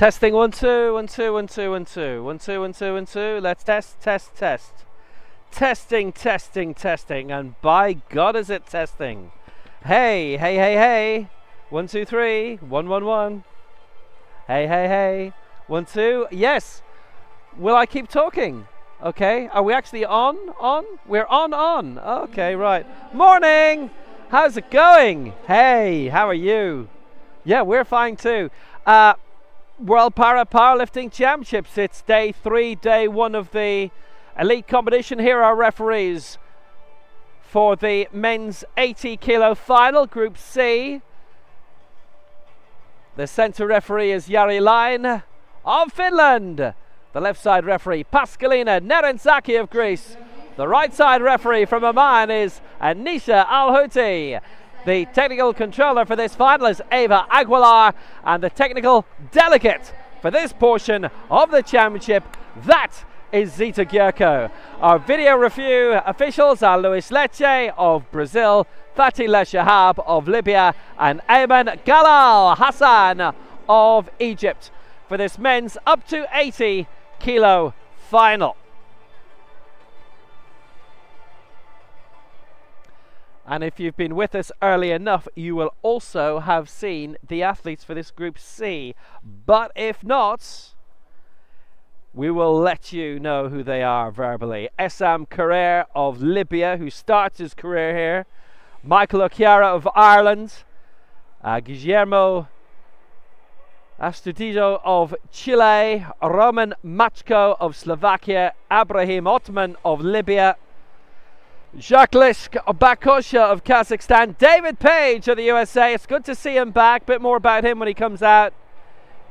Testing 1 2 1 2 1 2 1 2 1 2 1 2 1 2. Let's test. Testing, and by God is it testing. Hey. 1 2 3 1 1 1. Hey. 1 2. Yes. Will I keep talking? Okay. Are we actually on? We're on. Okay, right. Morning. How's it going? Hey, how are you? Yeah, we're fine too. World Powerlifting Championships. It's day 3, day 1 of the elite competition. Here are referees for the men's 80 kilo final, Group C. The centre referee is Jari Lain of Finland. The left side referee, Pascalina Nerenzaki of Greece. The right side referee from Oman is Anisha Al-Houthi. The technical controller for this final is Eva Aguilar, and the technical delegate for this portion of the championship, that is Zita Gyurko. Our video review officials are Luis Lecce of Brazil, Fatih Leshahab of Libya, and Ayman Galal Hassan of Egypt for this men's up to 80 kilo final. And if you've been with us early enough, you will also have seen the athletes for this Group C. But if not, we will let you know who they are verbally. Essam Carrere of Libya, who starts his career here. Michael Ochiara of Ireland. Guillermo Astudillo of Chile. Roman Machko of Slovakia. Abrahim Otman of Libya. Jacques Bakosha of Kazakhstan. David Page of the USA. It's good to see him back. Bit more about him when he comes out.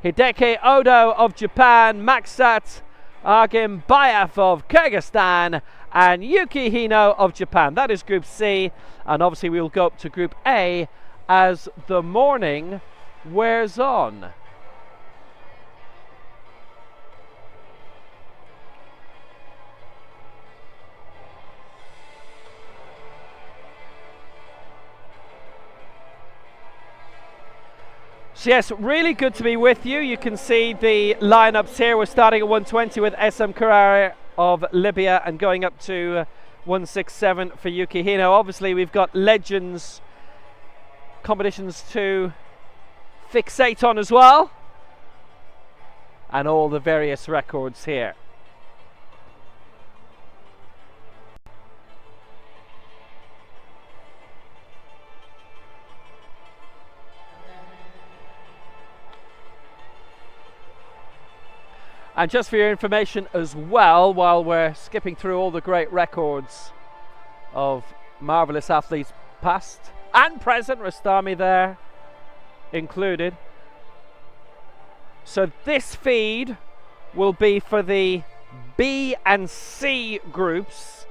Hideki Odo of Japan. Maksat Agimbayev of Kyrgyzstan. And Yuki Hino of Japan. That is Group C. And obviously we'll go up to Group A as the morning wears on. So yes, really good to be with you. You can see the lineups here. We're starting at 120 with Essam Carrere of Libya and going up to 167 for Yuki Hino. Obviously, we've got legends competitions to fixate on as well, and all the various records here. And just for your information as well, while we're skipping through all the great records of marvellous athletes past and present, Rastami there included. So this feed will be for the B and C groups,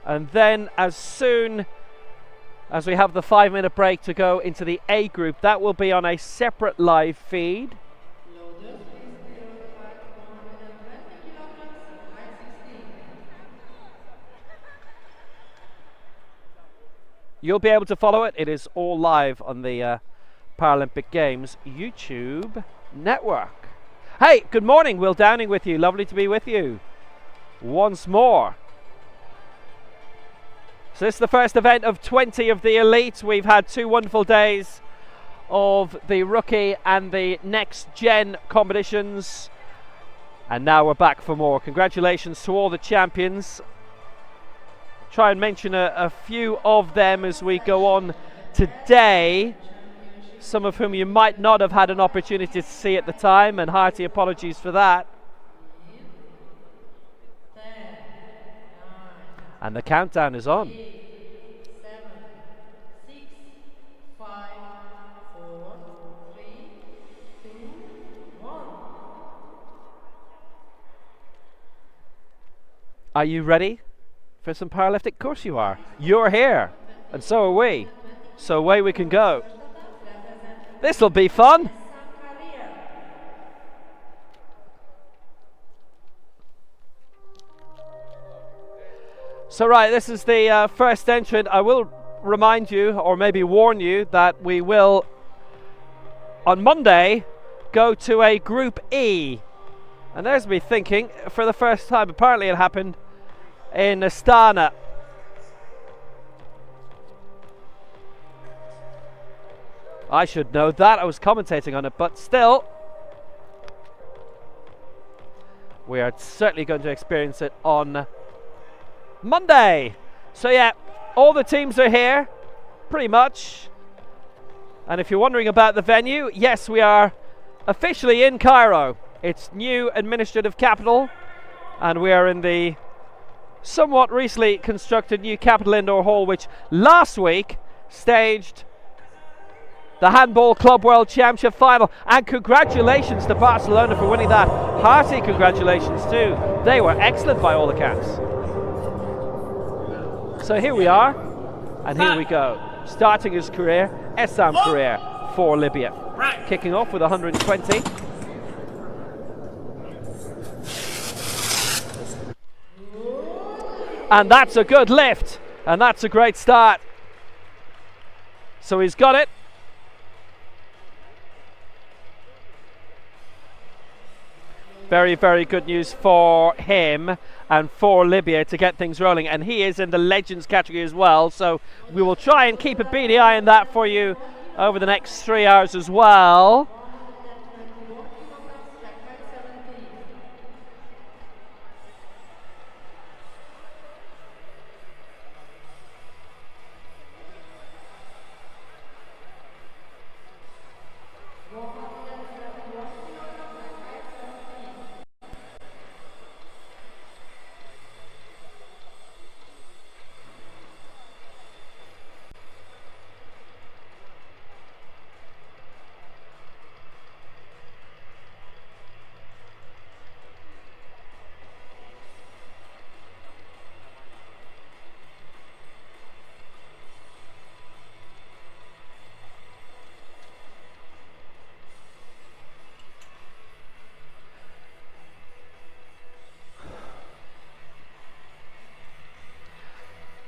and then as soon as we have the 5-minute break to go into the A group, that will be on a separate live feed. You'll be able to follow it. It is all live on the Paralympic Games YouTube network. Hey, good morning. Will Downing with you. Lovely to be with you once more. So this is the first event of 20 of the elite. We've had 2 wonderful days of the rookie and the next gen competitions. And now we're back for more. Congratulations to all the champions. Try and mention a few of them as we go on today, some of whom you might not have had an opportunity to see at the time, and hearty apologies for that. And the countdown is on. 8, 7, 6, 5, 4, 3, 2, 1. Are you ready for some powerlifting? Of course you are. You're here, and so are we. So away we can go. This'll be fun. So right, this is the first entrant. I will remind you, or maybe warn you, that we will on Monday go to a Group E. And there's me thinking, for the first time, apparently it happened in Astana. I should know that, I was commentating on it, but still, we are certainly going to experience it on Monday. So yeah, all the teams are here, pretty much. And if you're wondering about the venue, yes, we are officially in Cairo. It's new administrative capital, and we are in the somewhat recently constructed new Capital Indoor Hall, which last week staged the Handball Club World Championship final. And congratulations to Barcelona for winning that. Hearty congratulations too. They were excellent by all accounts. So here we are, and here we go. Starting his career, Essam career for Libya. Kicking off with 120. And that's a good lift, and that's a great start. So he's got it. Very, very good news for him and for Libya to get things rolling. And he is in the Legends category as well. So we will try and keep a beady eye on that for you over the next 3 hours as well.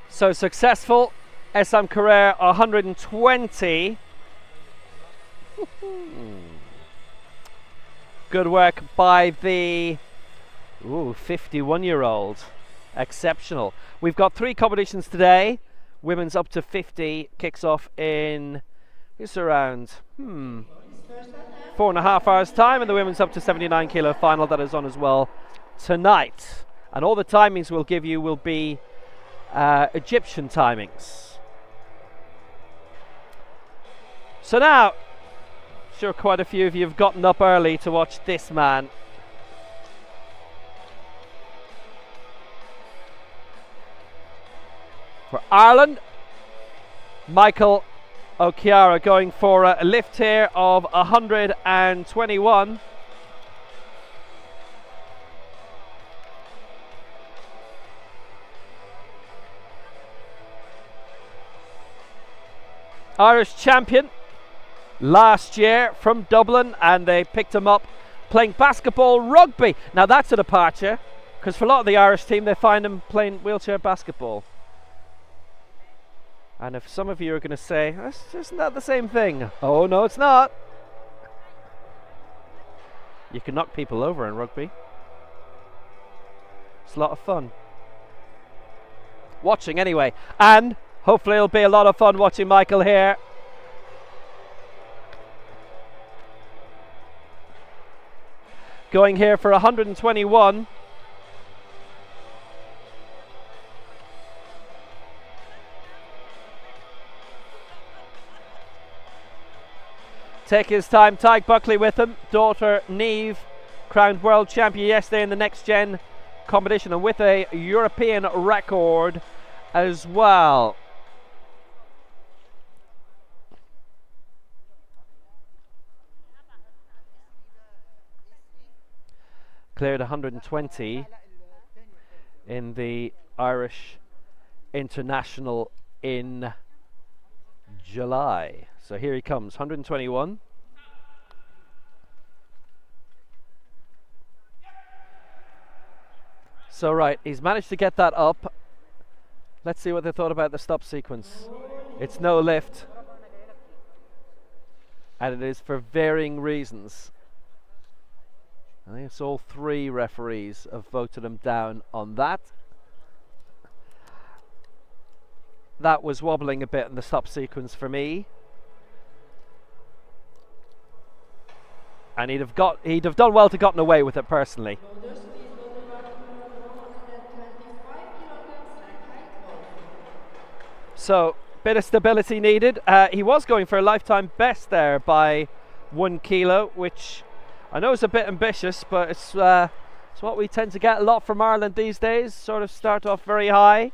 So successful, Essam Career 120. Good work by the 51-year-old. Exceptional. We've got 3 competitions today. Women's up to 50 kicks off in it's around 4.5 hours time, and the women's up to 79 kilo final that is on as well tonight. And all the timings we'll give you will be Egyptian timings. So now, sure quite a few of you have gotten up early to watch this man. For Ireland, Michael O'Chiara going for a lift here of 121. Irish champion last year from Dublin, and they picked him up playing basketball rugby. Now that's a departure, because for a lot of the Irish team they find him playing wheelchair basketball. And if some of you are going to say, isn't that the same thing? Oh no, it's not. You can knock people over in rugby. It's a lot of fun watching anyway, and hopefully it'll be a lot of fun watching Michael here. Going here for 121. Take his time, Tyke Buckley with him. Daughter Niamh, crowned world champion yesterday in the next gen competition, and with a European record as well. Cleared 120 in the Irish International in July. So here he comes, 121. So right, he's managed to get that up. Let's see what they thought about the stop sequence. It's no lift, and it is for varying reasons. I think it's all 3 referees have voted him down on that. That was wobbling a bit in the stop sequence for me. And he'd have done well to gotten away with it personally. Voters, please vote the back to 125 kilograms rack height vote. So, bit of stability needed. He was going for a lifetime best there by 1 kilo, which I know is a bit ambitious, but it's what we tend to get a lot from Ireland these days. Sort of start off very high.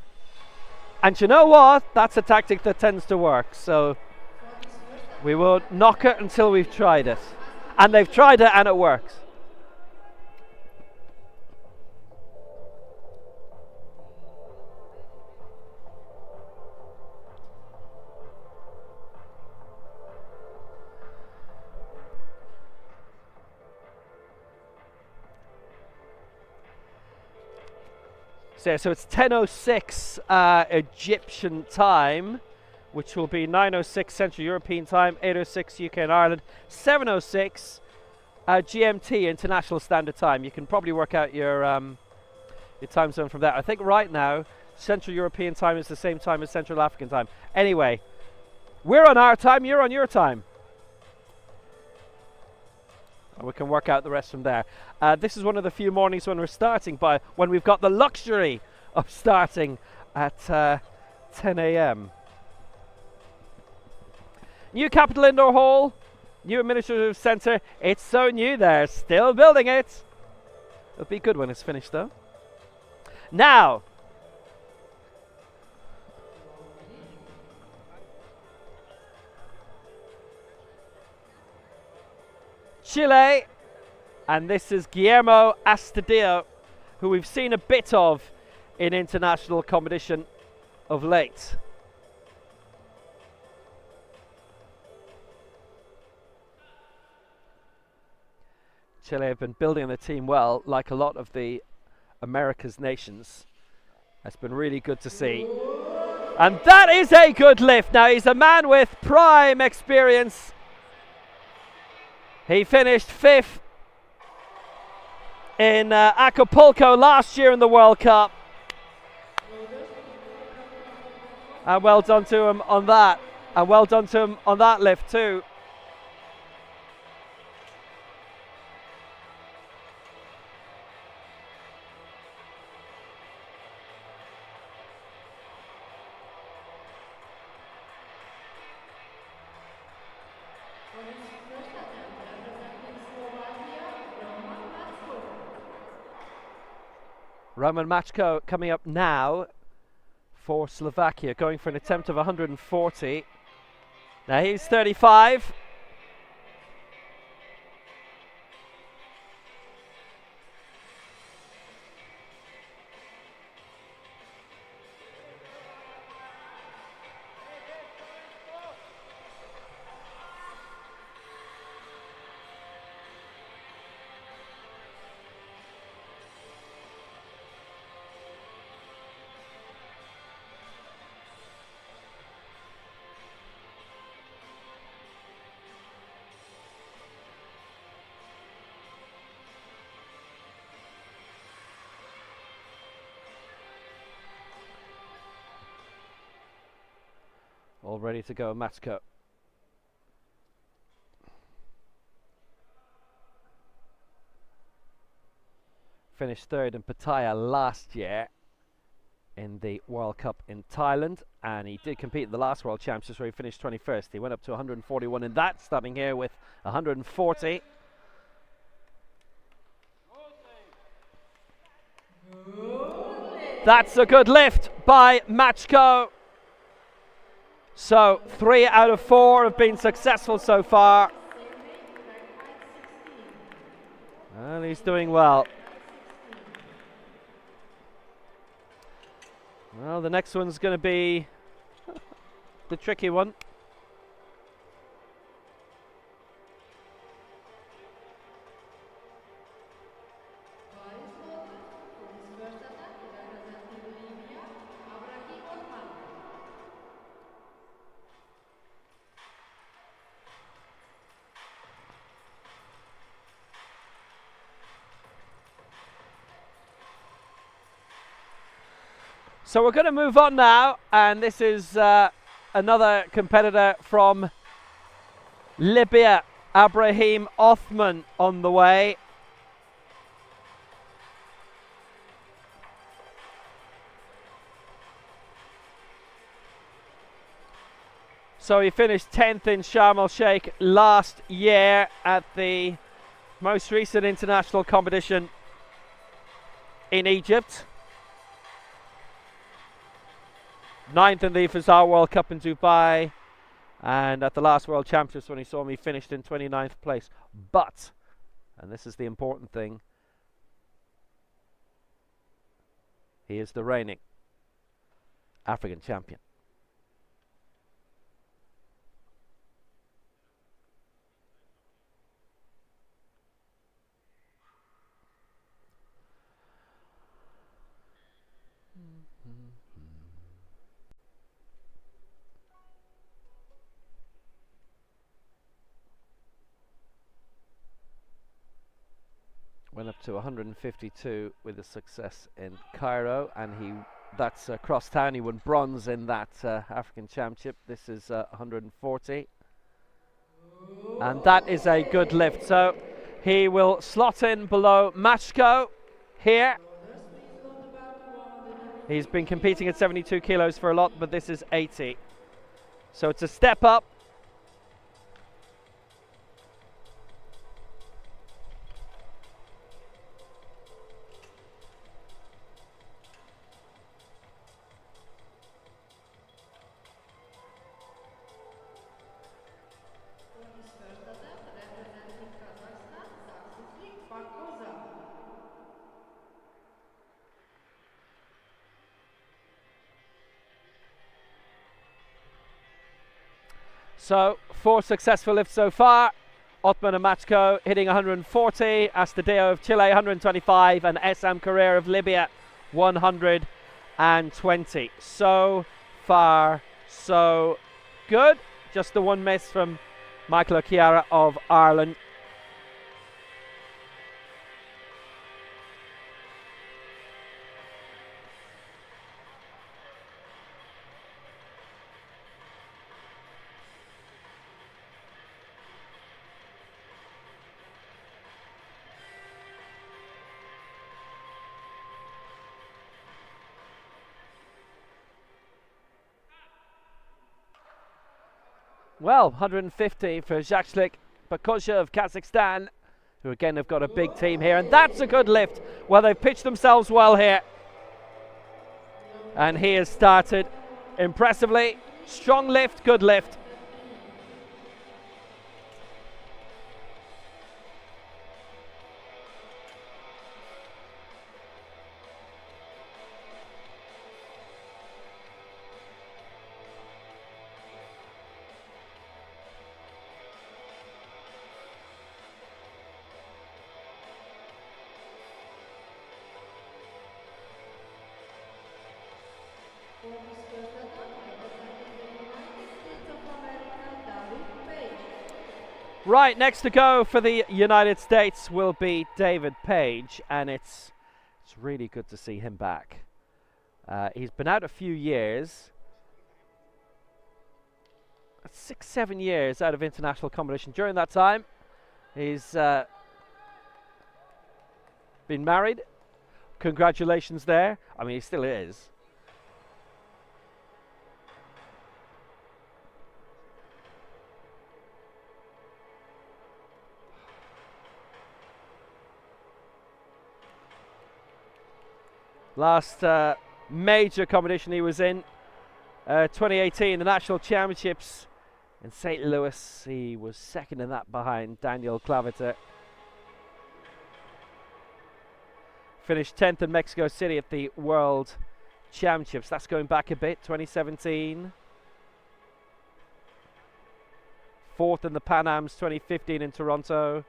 And you know what? That's a tactic that tends to work. So we will knock it until we've tried it. And they've tried it and it works. So it's 10:06 Egyptian time, which will be 9:06 Central European time, 8:06 UK and Ireland, 7:06 GMT International Standard Time. You can probably work out your time zone from that. I think right now Central European time is the same time as Central African time. Anyway, we're on our time, you're on your time. And we can work out the rest from there. This is one of the few mornings when we're starting when we've got the luxury of starting at 10 a.m. New Capital Indoor Hall, new administrative centre. It's so new there, still building it. It'll be good when it's finished though. Now, Chile, and this is Guillermo Astudillo, who we've seen a bit of in international competition of late. Chile have been building the team well, like a lot of the America's nations. That's been really good to see. And that is a good lift. Now he's a man with prime experience. He finished 5th in Acapulco last year in the World Cup. And well done to him on that. And well done to him on that lift too. Roman Machko coming up now for Slovakia, going for an attempt of 140. Now he's 35. All ready to go, Matko. Finished 3rd in Pattaya last year in the World Cup in Thailand, and he did compete in the last World Championships where he finished 21st. He went up to 141 in that, stopping here with 140. That's a good lift by Machko. So 3 out of 4 have been successful so far. And he's doing well. Well, the next one's going to be the tricky one. So we're going to move on now, and this is another competitor from Libya, Abraham Othman, on the way. So he finished 10th in Sharm el-Sheikh last year at the most recent international competition in Egypt. 9th in the Fazar World Cup in Dubai. And at the last World Championships, when he saw me, finished in 29th place. But, and this is the important thing, he is the reigning African champion. Went up to 152 with a success in Cairo, and that's cross town. He won bronze in that African Championship. This is 140, and that is a good lift. So he will slot in below Machko here. He's been competing at 72 kilos for a lot, but this is 80. So it's a step up. So 4 successful lifts so far. Othman and Machko hitting 140, Astudillo of Chile 125, and SM Carrera of Libya 120. So far, so good. Just the one miss from Michael O'Chiara of Ireland. Well, 150 for Zhakslik Bakosha of Kazakhstan, who again have got a big team here, and that's a good lift. Well, they've pitched themselves well here, and he has started impressively. Strong lift, good lift. Right, next to go for the United States will be David Page, and it's really good to see him back. He's been out a few years, 6-7 years out of international competition. During that time, he's been married. Congratulations there. I mean, he still is. Last major competition he was in, 2018, the National Championships in St. Louis. He was second in that behind Daniel Claviter. Finished 10th in Mexico City at the World Championships. That's going back a bit, 2017. 4th in the Pan Ams 2015 in Toronto.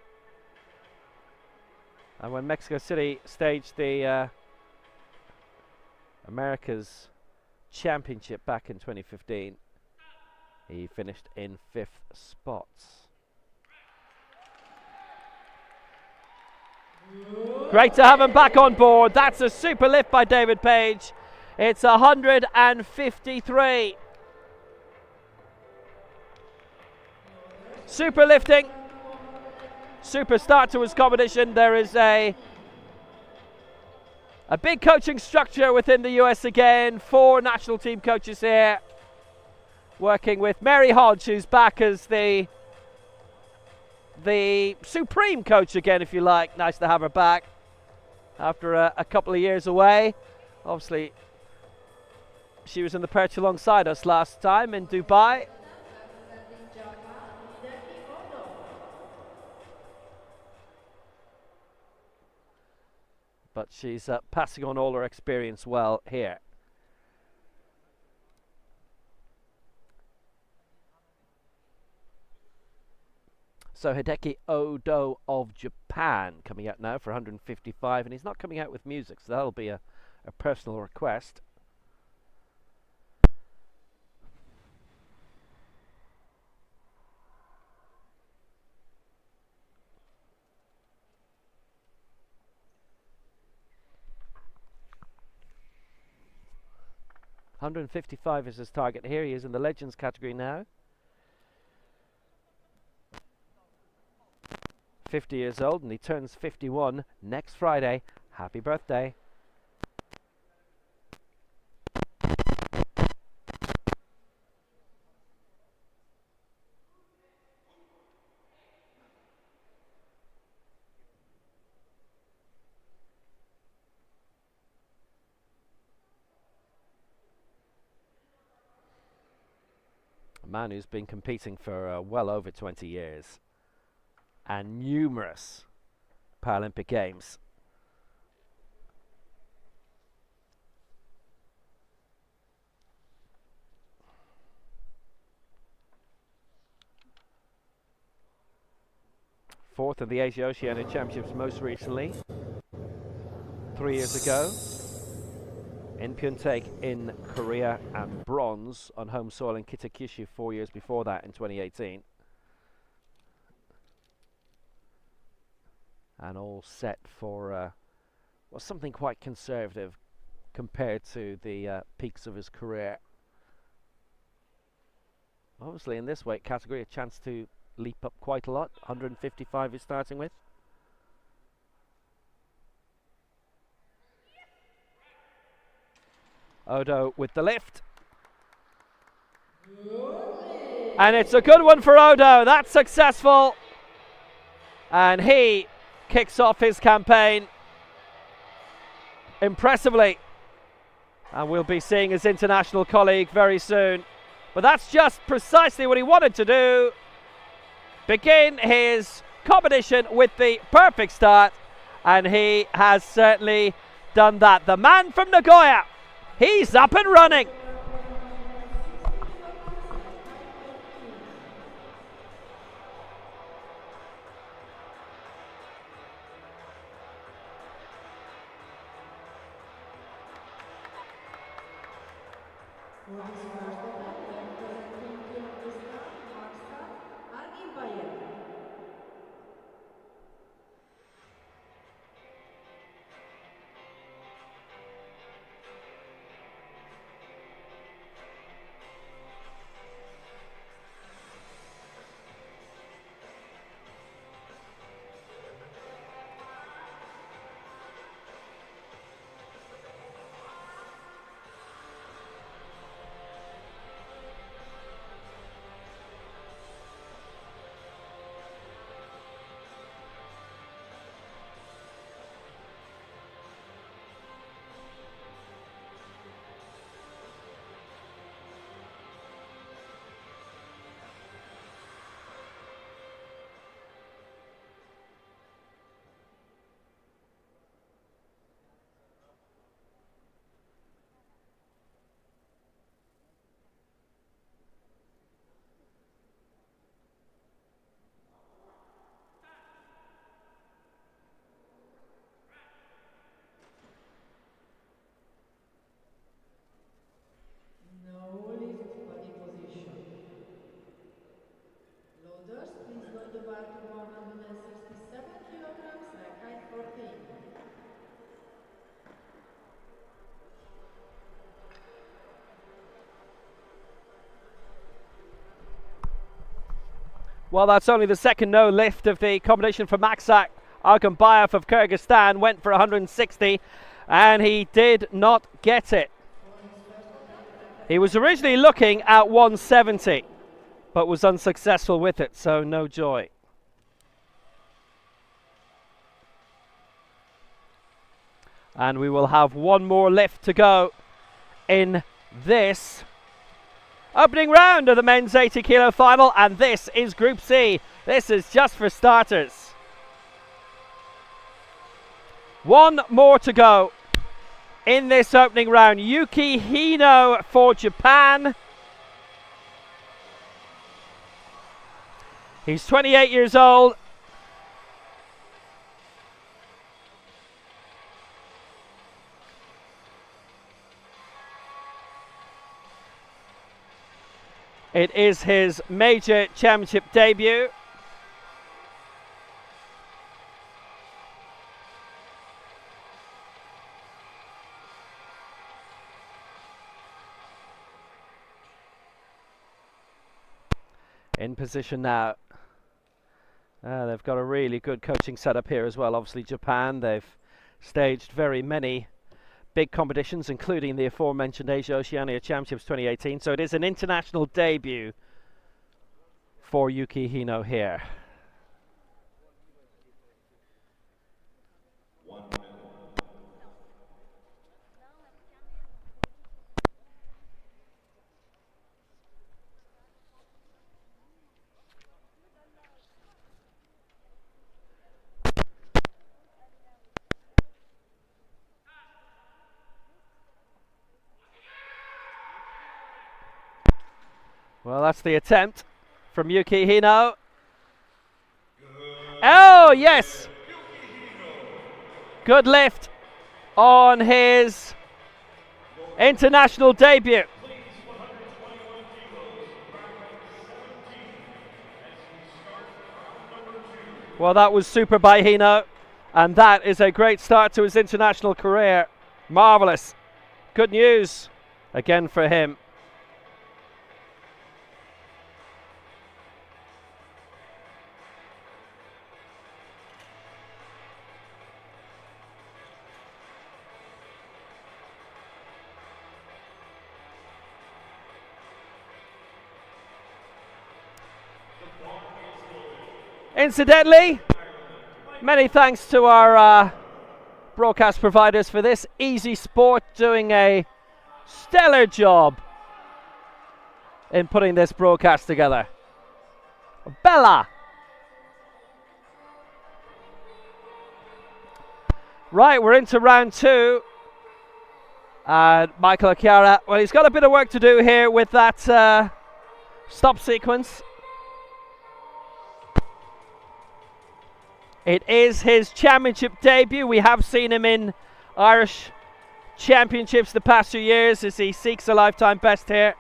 And when Mexico City staged the America's Championship back in 2015, he finished in 5th spot. Great to have him back on board. That's a super lift by David Page. It's 153. Super lifting. Super start to his competition. There is a big coaching structure within the US again. 4 national team coaches here, working with Mary Hodge, who's back as the supreme coach again, if you like. Nice to have her back after a couple of years away. Obviously, she was in the perch alongside us last time in Dubai. But she's passing on all her experience well here. So Hideki Odo of Japan coming out now for 155, and he's not coming out with music, so that'll be a personal request. $155 is his target here. He is in the Legends category now. 50 years old, and he turns 51 next Friday. Happy birthday. A man who's been competing for well over 20 years and numerous Paralympic Games. Fourth in the Asia Oceania Championships most recently, 3 years ago. In Pyeongtaek in Korea, and bronze on home soil in Kitakyushu 4 years before that in 2018. And all set for something quite conservative compared to the peaks of his career. Obviously in this weight category a chance to leap up quite a lot. 155 he's starting with. Odo with the lift. And it's a good one for Odo. That's successful. And he kicks off his campaign impressively. And we'll be seeing his international colleague very soon. But that's just precisely what he wanted to do. Begin his competition with the perfect start. And he has certainly done that. The man from Nagoya. He's up and running. Well, that's only the second no lift of the competition for Maksak Alkambayev of Kyrgyzstan. Went for 160 and he did not get it. He was originally looking at 170 but was unsuccessful with it, so no joy. And we will have one more lift to go in this opening round of the men's 80 kilo final, and this is Group C. This is just for starters. One more to go in this opening round. Yuki Hino for Japan. He's 28 years old. It is his major championship debut. In position now. They've got a really good coaching setup here as well. Obviously Japan, they've staged very many big competitions, including the aforementioned Asia Oceania Championships 2018. So it is an international debut for Yuki Hino here. Well, that's the attempt from Yuki Hino. Oh, yes! Good lift on his international debut. Well, that was super by Hino, and that is a great start to his international career. Marvellous. Good news again for him. Incidentally, many thanks to our broadcast providers for this. Easy Sport doing a stellar job in putting this broadcast together. Bella! Right, we're into round two. And Michael Okiara, well, he's got a bit of work to do here with that stop sequence. It is his championship debut. We have seen him in Irish championships the past few years as he seeks a lifetime best here.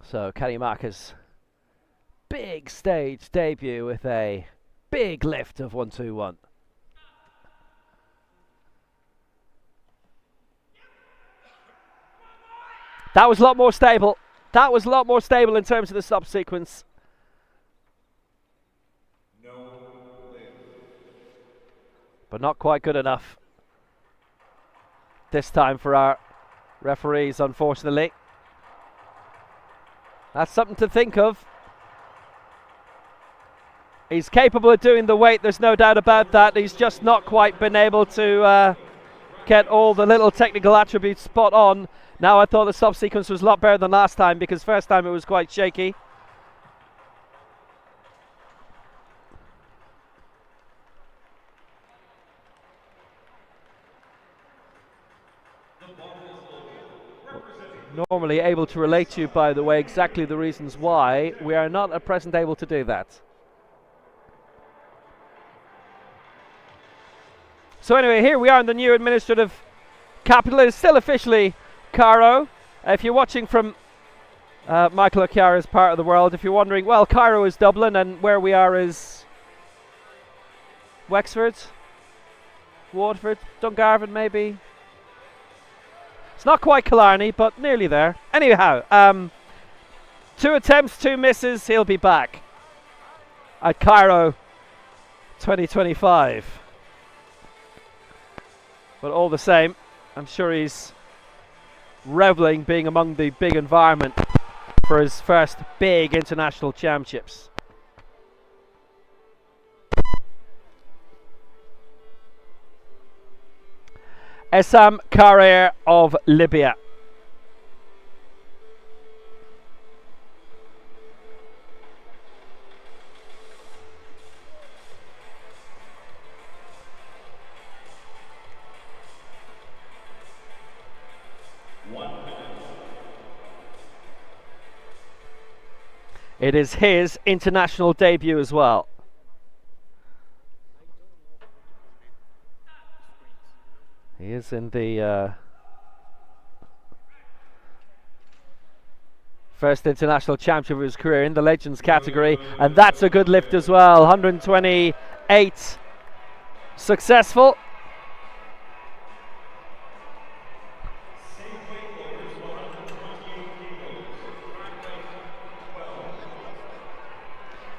So Karimarka's big stage debut with a big lift of 121. That was a lot more stable. That was a lot more stable in terms of the stop sequence. But not quite good enough this time for our referees, unfortunately. That's something to think of. He's capable of doing the weight, there's no doubt about that. He's just not quite been able to get all the little technical attributes spot on. Now I thought the stop sequence was a lot better than last time, because first time it was quite shaky. normally able to relate to you, by the way, exactly the reasons why. We are not at present able to do that. So anyway, here we are in the new administrative capital. It is still officially Cairo. If you're watching from Michael O'Chiara's part of the world, if you're wondering, well, Cairo is Dublin and where we are is Wexford, Waterford, Dungarvan maybe. It's not quite Killarney, but nearly there. Anyhow, 2 attempts, 2 misses. He'll be back at Cairo 2025. But all the same, I'm sure he's reveling being among the big environment for his first big international championships. Essam Karir of Libya. It is his international debut as well. He is in the first international championship of his career in the Legends category, and that's a good lift as well. 128 successful.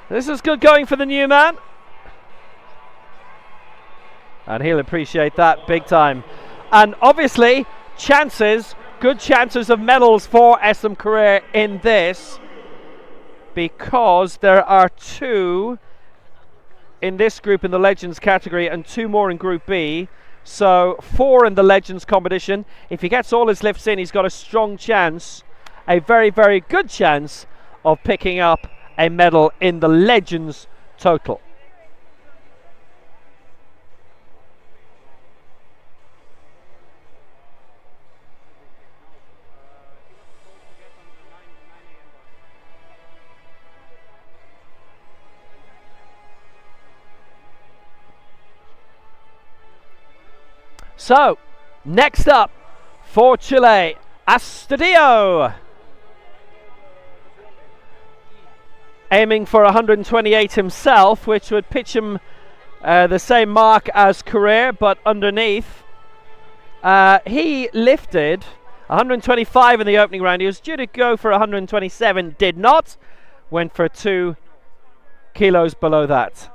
This is good going for the new man. And he'll appreciate that big time. And obviously, good chances of medals for Essam Karir in this, because there are 2 in this group in the Legends category and 2 more in Group B. So 4 in the Legends competition. If he gets all his lifts in, he's got a strong chance, a very, very good chance of picking up a medal in the Legends total. So, next up for Chile, Astudillo. Aiming for 128 himself, which would pitch him the same mark as Karir, but underneath. He lifted 125 in the opening round. He was due to go for 127, did not. Went for 2 kilos below that.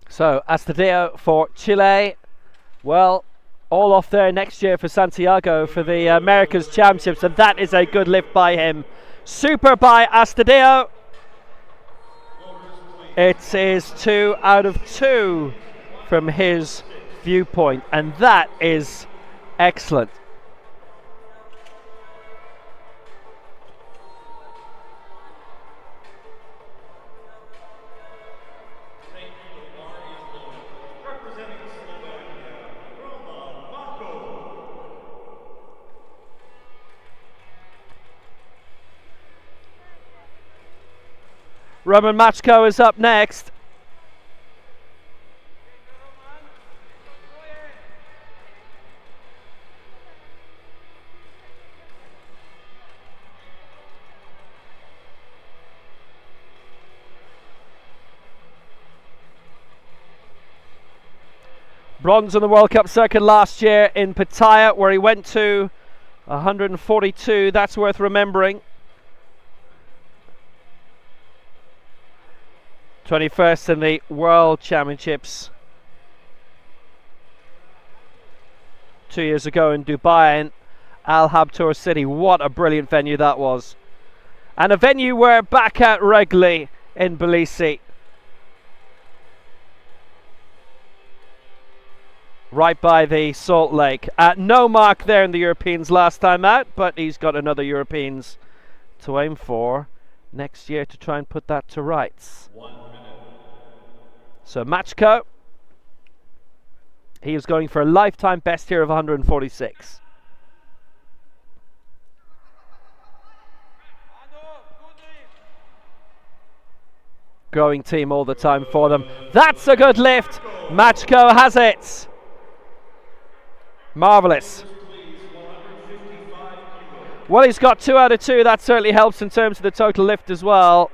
So, Astudillo for Chile. Well, all off there next year for Santiago for the Americas Championships, and that is a good lift by him. Super by Astudillo. It is 2 out of 2 from his viewpoint, and that is excellent. Roman Machko is up next. Bronze on the World Cup circuit last year in Pattaya, where he went to 142. That's worth remembering. 21st in the World Championships 2 years ago in Dubai and Al Habtoor City. What a brilliant venue that was. And a venue we're back at regularly in Tbilisi. Right by the Salt Lake. No mark there in the Europeans last time out, but he's got another Europeans to aim for next year to try and put that to rights. 1 minute. So Machko, he is going for a lifetime best here of 146. Growing team all the time for them. That's a good lift. Machko has it. Marvellous. Well, he's got 2 out of 2. That certainly helps in terms of the total lift as well.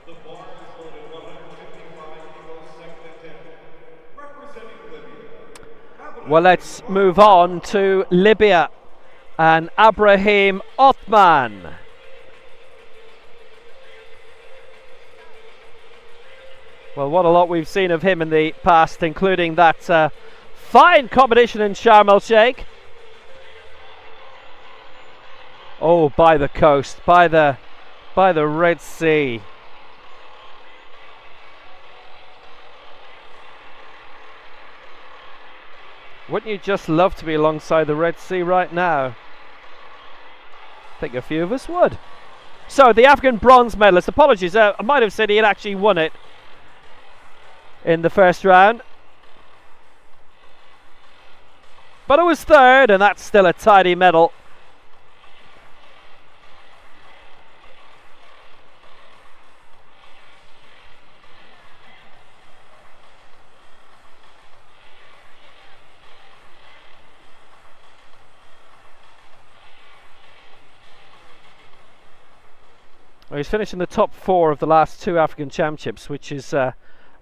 The bar is loaded 155 kilos, second attempt. Representing Libya. Well, let's move on to Libya and Abraham Othman. Well, what a lot we've seen of him in the past, including that fine competition in Sharm el Sheikh. Oh, by the coast, by the Red Sea. Wouldn't you just love to be alongside the Red Sea right now? I think a few of us would. So the African bronze medalist, apologies, I might have said he had actually won it in the first round. But it was third, and that's still a tidy medal. Well, he's finished in the top 4 of the last 2 African Championships, which is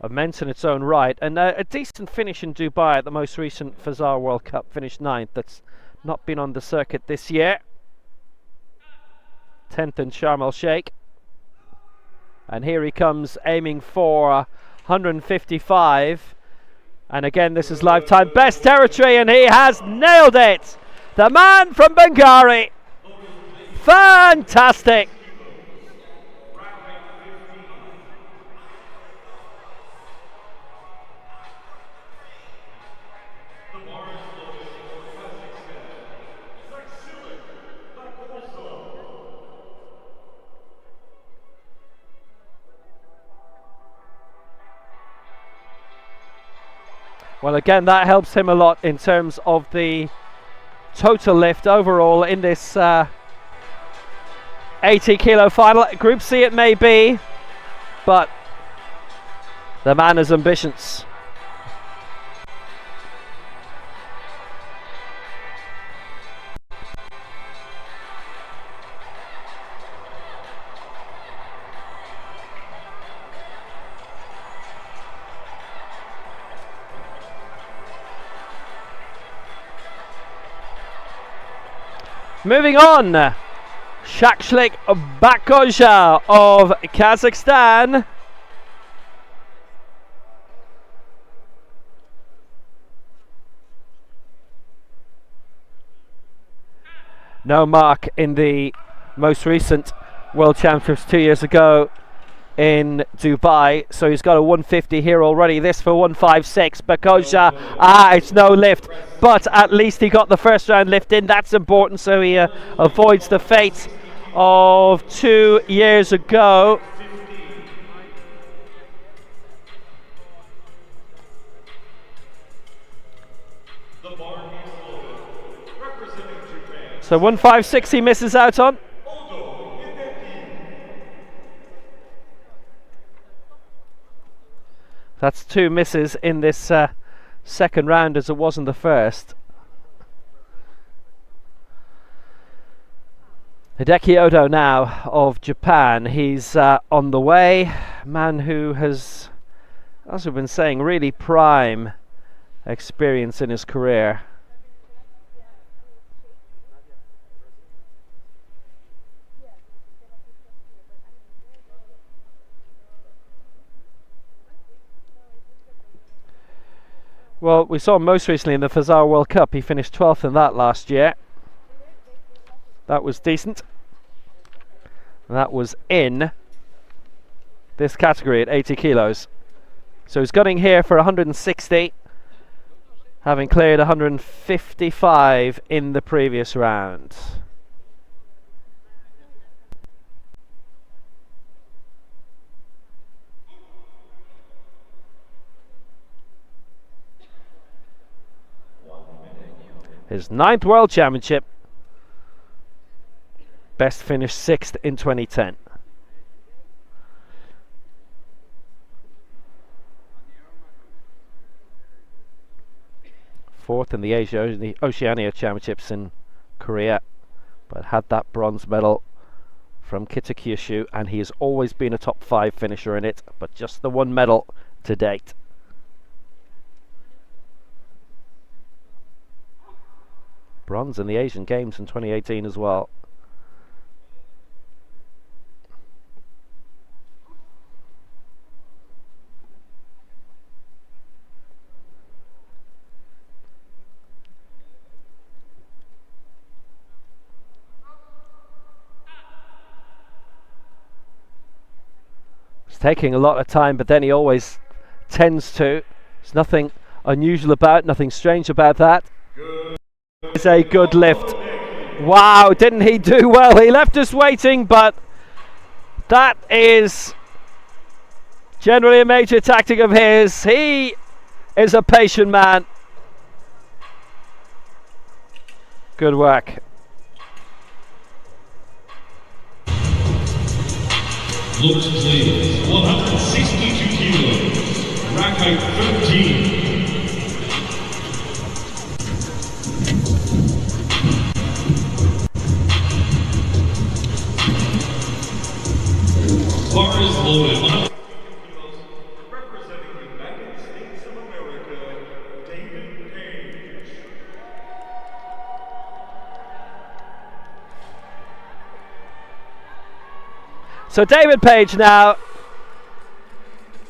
immense in its own right. And a decent finish in Dubai at the most recent Fazar World Cup, finished 9th. That's not been on the circuit this year. 10th in Sharm el Sheikh. And here he comes aiming for 155. And again, this is lifetime best territory, and he has nailed it. The man from Bangari. Fantastic. Well, again, that helps him a lot in terms of the total lift overall in this 80 kilo final. Group C it may be, but the man has ambitions. Moving on, Shakshlik Bakoja of Kazakhstan. No mark in the most recent World Championships 2 years ago in Dubai, so he's got a 150 here already. This for 156. Bakoja, it's no lift, but at least he got the first round lift in. That's important, so he avoids the fate of 2 years ago. So 156 he misses out on. That's 2 misses in this second round, as it was in the first. Hideki Odo now of Japan. He's on the way. Man who has, as we've been saying, really prime experience in his career. Well, we saw him most recently in the Fazar World Cup. He finished 12th in that last year. That was decent. That was in this category at 80 kilos. So he's gunning here for 160, having cleared 155 in the previous round. His 9th World Championship. Best finished 6th in 2010. Fourth in the Oceania Championships in Korea, but had that bronze medal from Kitakyushu, and he has always been a top 5 finisher in it, but just the one medal to date. Bronze in the Asian Games in 2018 as well. It's taking a lot of time, but then he always tends to. There's nothing unusual about, nothing strange about that. It's a good lift. Wow, didn't he do well? He left us waiting, but that is generally a major tactic of his. He is a patient man. Good work. Looks please, 162 kilos, rack height 13. Bar is loaded. 162 kilos, representing the United States of America, David Page. So David Page now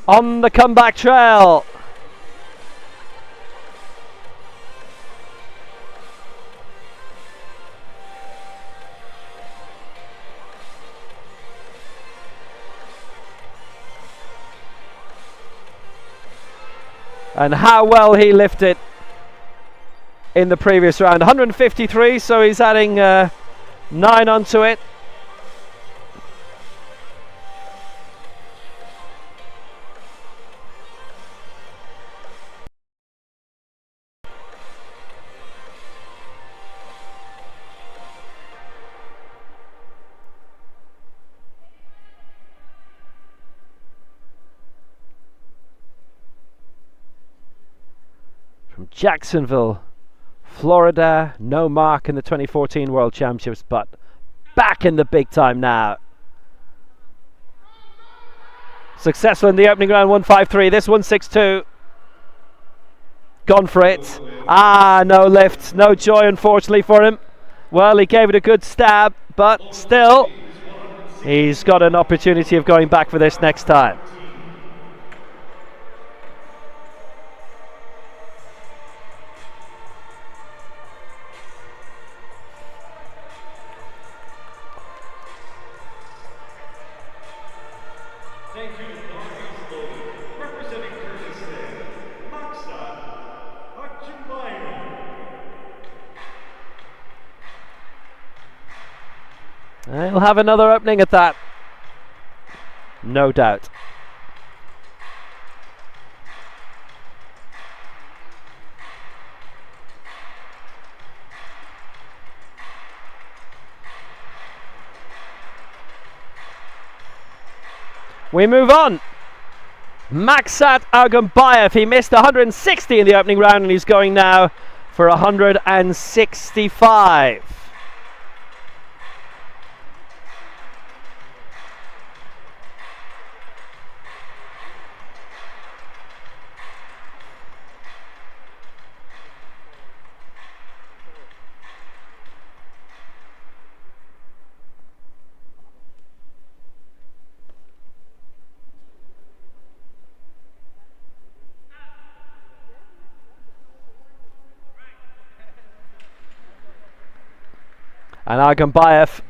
on the comeback trail. And how well he lifted in the previous round. 153, so he's adding 9 onto it. From Jacksonville, Florida, no mark in the 2014 World Championships, but back in the big time now. Successful in the opening round, 153. This 162. Gone for it. No lift, no joy unfortunately for him. Well, he gave it a good stab, but still, he's got an opportunity of going back for this next time. He'll have another opening at that, no doubt. We move on. Maksat Agumbayev, he missed 160 in the opening round and he's going now for 165. And Agambayev.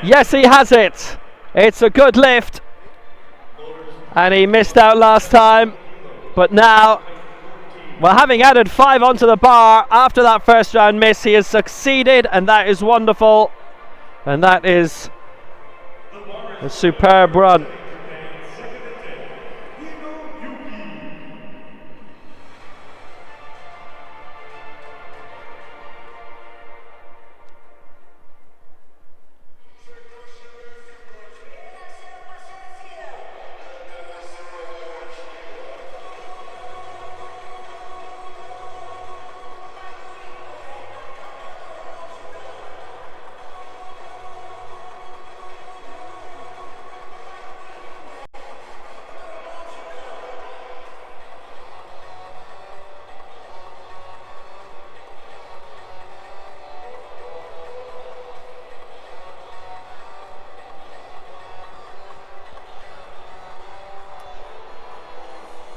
Yes, he has it. It's a good lift. And he missed out last time. But now, well, having added 5 onto the bar after that first round miss, he has succeeded, and that is wonderful. And that is a superb run.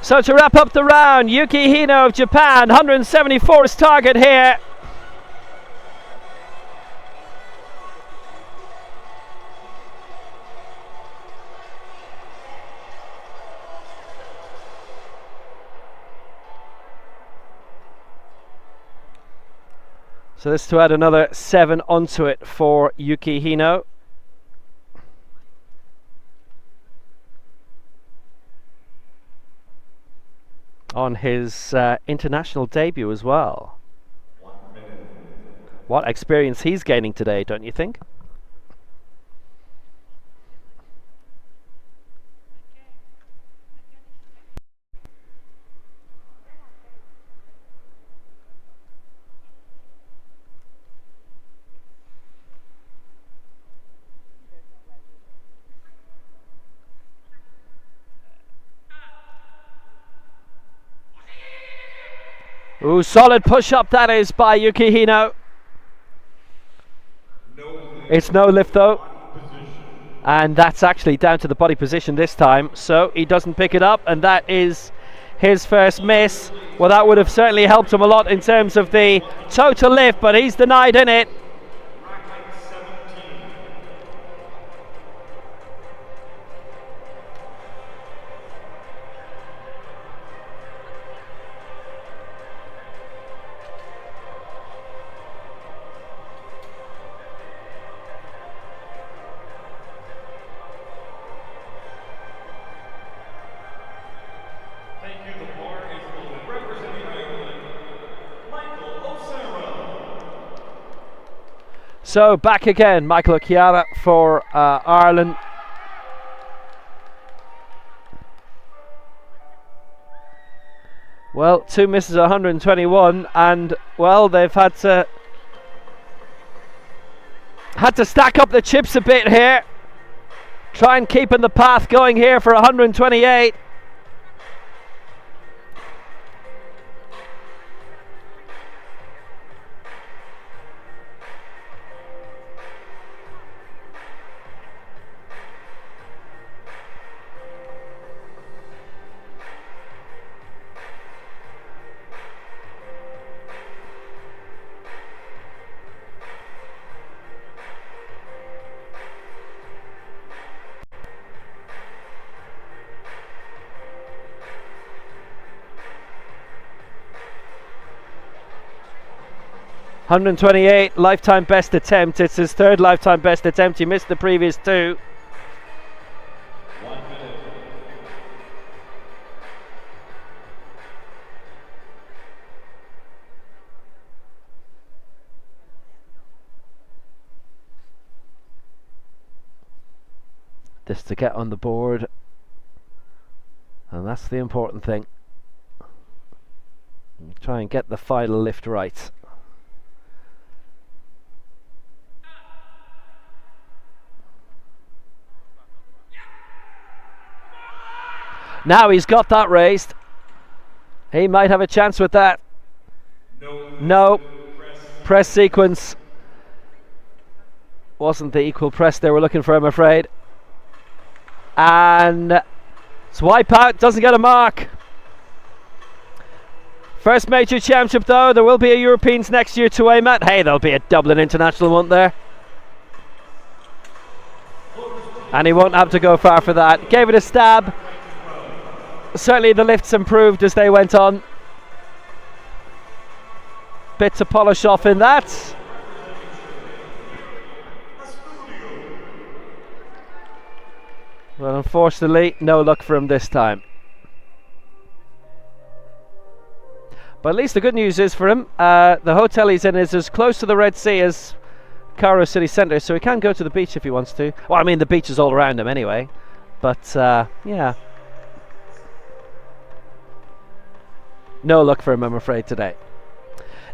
So to wrap up the round, Yuki Hino of Japan, 174's target here. So this to add another 7 onto it for Yuki Hino. On his international debut as well. What experience he's gaining today, don't you think? Ooh, solid push-up that is by Yuki Hino. It's no lift though. And that's actually down to the body position this time. So he doesn't pick it up, and that is his first miss. Well, that would have certainly helped him a lot in terms of the total lift, but he's denied in it. 1. So back again, Michael O'Chiara for Ireland. Well, 2 misses, 121, and well, they've had to stack up the chips a bit here. Try and keep in the path going here for 128. .128 lifetime best attempt. It's his 3rd lifetime best attempt. He missed the previous 2. This to get on the board, and that's the important thing. Try and get the final lift right. Now he's got that raised. He might have a chance with that. No. Press sequence. Wasn't the equal press they were looking for, I'm afraid. And swipe out, doesn't get a mark. First major championship though, there will be a Europeans next year to aim at. Hey, there'll be a Dublin International one there. And he won't have to go far for that. Gave it a stab. Certainly the lifts improved as they went on. Bit to polish off in that. Well, unfortunately, no luck for him this time. But at least the good news is for him, the hotel he's in is as close to the Red Sea as Cairo city centre, so he can go to the beach if he wants to. Well, I mean, the beach is all around him anyway. But, yeah. No luck for him, I'm afraid, today.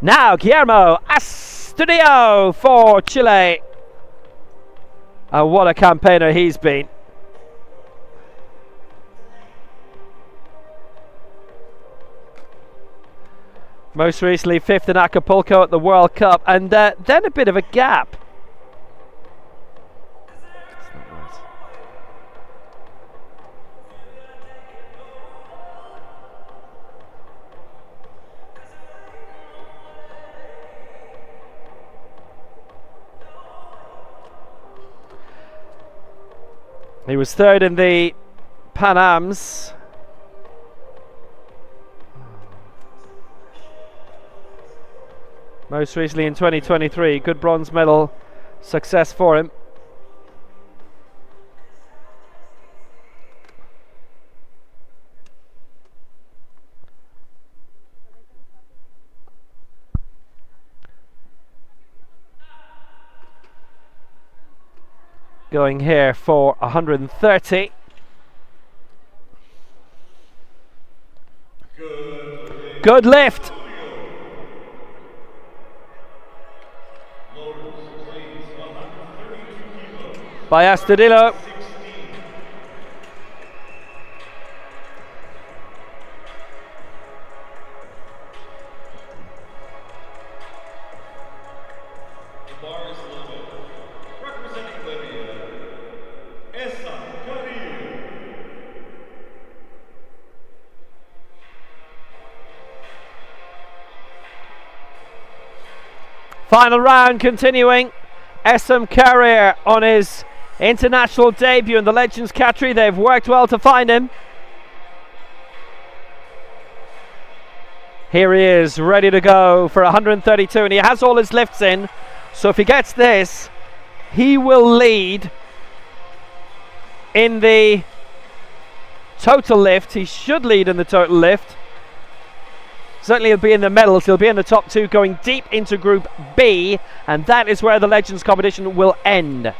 Now, Guillermo Astudillo for Chile. And what a campaigner he's been. Most recently 5th in Acapulco at the World Cup, and then a bit of a gap. That's not right. He was 3rd in the Pan Ams. Most recently in 2023, good bronze medal success for him. Going here for 130. Good lift. By Astudillo. Final round continuing. SM Carrier on his international debut in the Legends category. They've worked well to find him. Here he is, ready to go for 132, and he has all his lifts in. So if he gets this, he will lead in the total lift. He should lead in the total lift. Certainly he'll be in the medals. He'll be in the top 2, going deep into Group B, and that is where the Legends competition will end.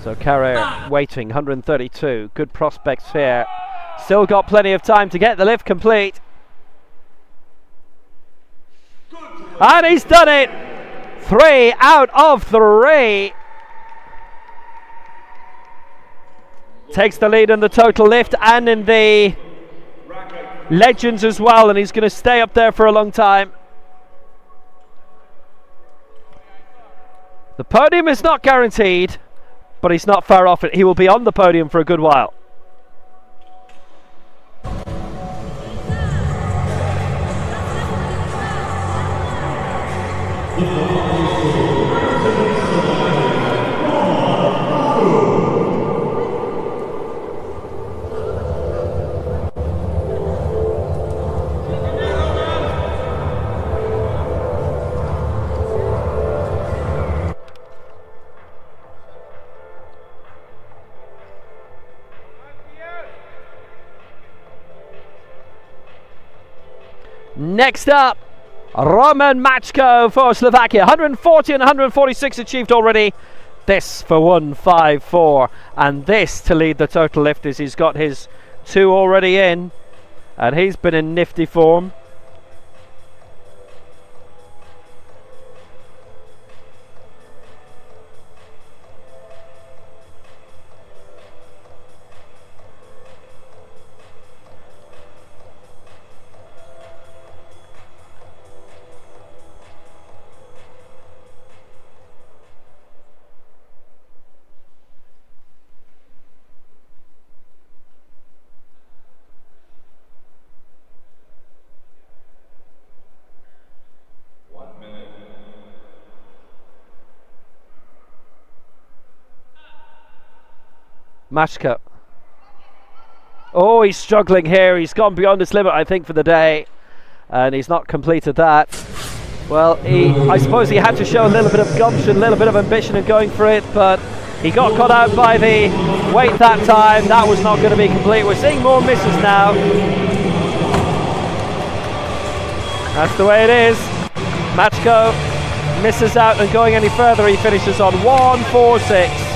So Cairo waiting, 132. Good prospects here. Still got plenty of time to get the lift complete. And he's done it! 3 out of 3. Takes the lead in the total lift and in the Legends as well, and he's going to stay up there for a long time. The podium is not guaranteed, but he's not far off it. He will be on the podium for a good while. Next up, Roman Machko for Slovakia. 140 and 146 achieved already. This for 154. And this to lead the total lift as he's got his 2 already in. And he's been in nifty form. Machko. Oh, he's struggling here. He's gone beyond his limit, I think, for the day. And he's not completed that. Well, I suppose he had to show a little bit of gumption, a little bit of ambition in going for it, but he got caught out by the weight that time. That was not going to be complete. We're seeing more misses now. That's the way it is. Machko misses out, and going any further, he finishes on 146.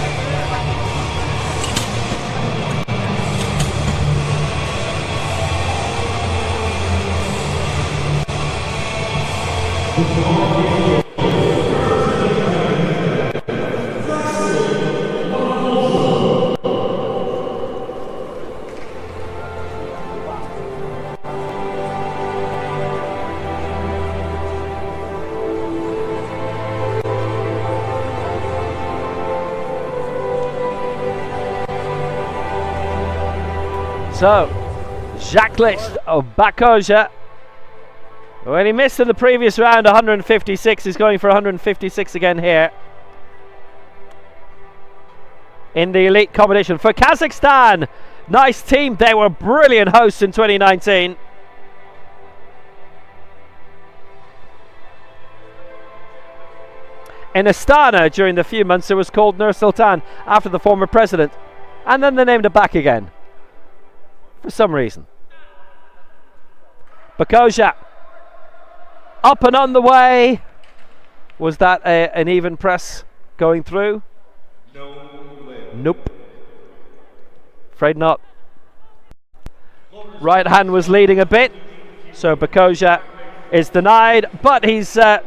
So, Jacques Bakoja, when he missed in the previous round 156, he's going for 156 again here in the elite competition. For Kazakhstan, nice team, they were brilliant hosts in 2019. In Astana, during the few months it was called Nur Sultan after the former president, and then they named it back again for some reason. Bakoja up and on the way. Was that an even press going through? Nope. Afraid not. Right hand was leading a bit, so Bakoja is denied, but he's got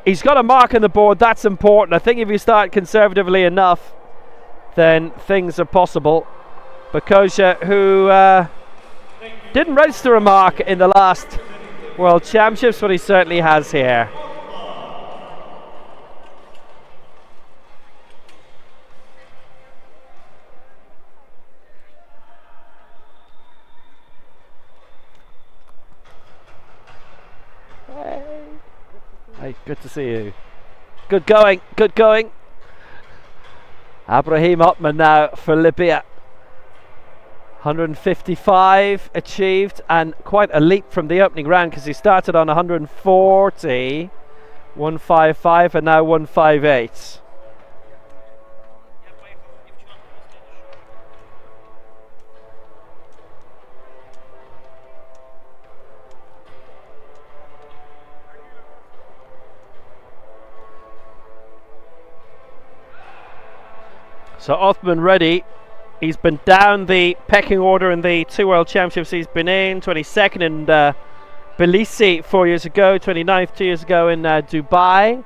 a mark on the board. That's important. I think if you start conservatively enough, then things are possible. Bakoja, who didn't register a mark in the last World Championships, but he certainly has here. Hey, good to see you. Good going, good going. Abraham Ottman now for Libya. 155 achieved, and quite a leap from the opening round because he started on 140, 155, and now 158. So Othman ready. He's been down the pecking order in the 2 World Championships he's been in. 22nd in Tbilisi 4 years ago, 29th 2 years ago in Dubai,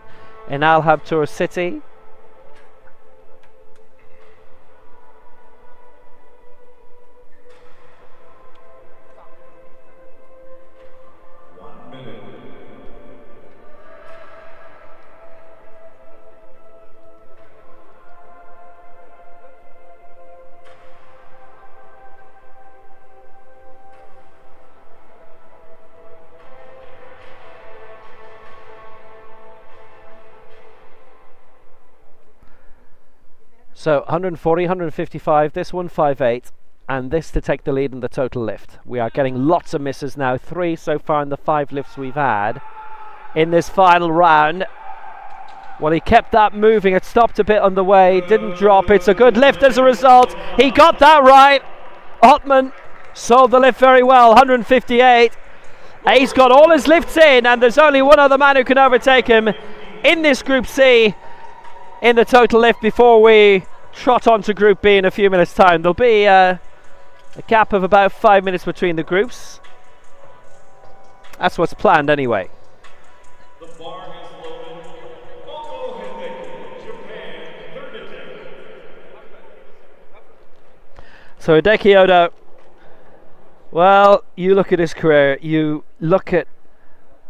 in Al Habtoor City. So 140, 155, this 158, and this to take the lead in the total lift. We are getting lots of misses now, 3 so far in the 5 lifts we've had in this final round. Well, he kept that moving, it stopped a bit on the way, didn't drop. It's a good lift as a result. He got that right. Ottman sold the lift very well, 158. He's got all his lifts in, and there's only one other man who can overtake him in this Group C in the total lift before we trot on to Group B in a few minutes' time. There'll be a gap of about 5 minutes between the groups. That's what's planned anyway. The bar is loaded. Oko Hideki, Japan, third attempt. So Hideki Oda, well, you look at his career, you look at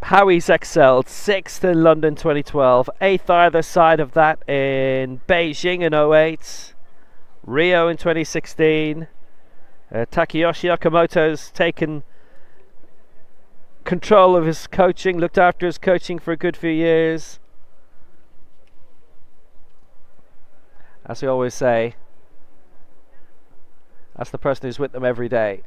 how he's excelled. 6th in London 2012, 8th either side of that in Beijing in 08, Rio in 2016. Takeyoshi Okamoto's taken control of his coaching, looked after his coaching for a good few years. As we always say, that's the person who's with them every day.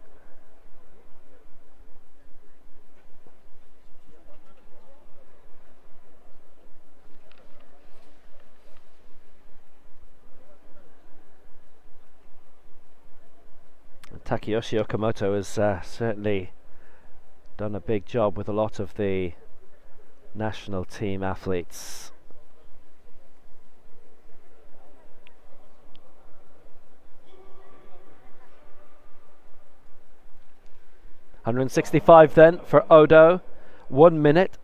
Takeyoshi Okamoto has certainly done a big job with a lot of the national team athletes. $165 then for Odo, 1 minute.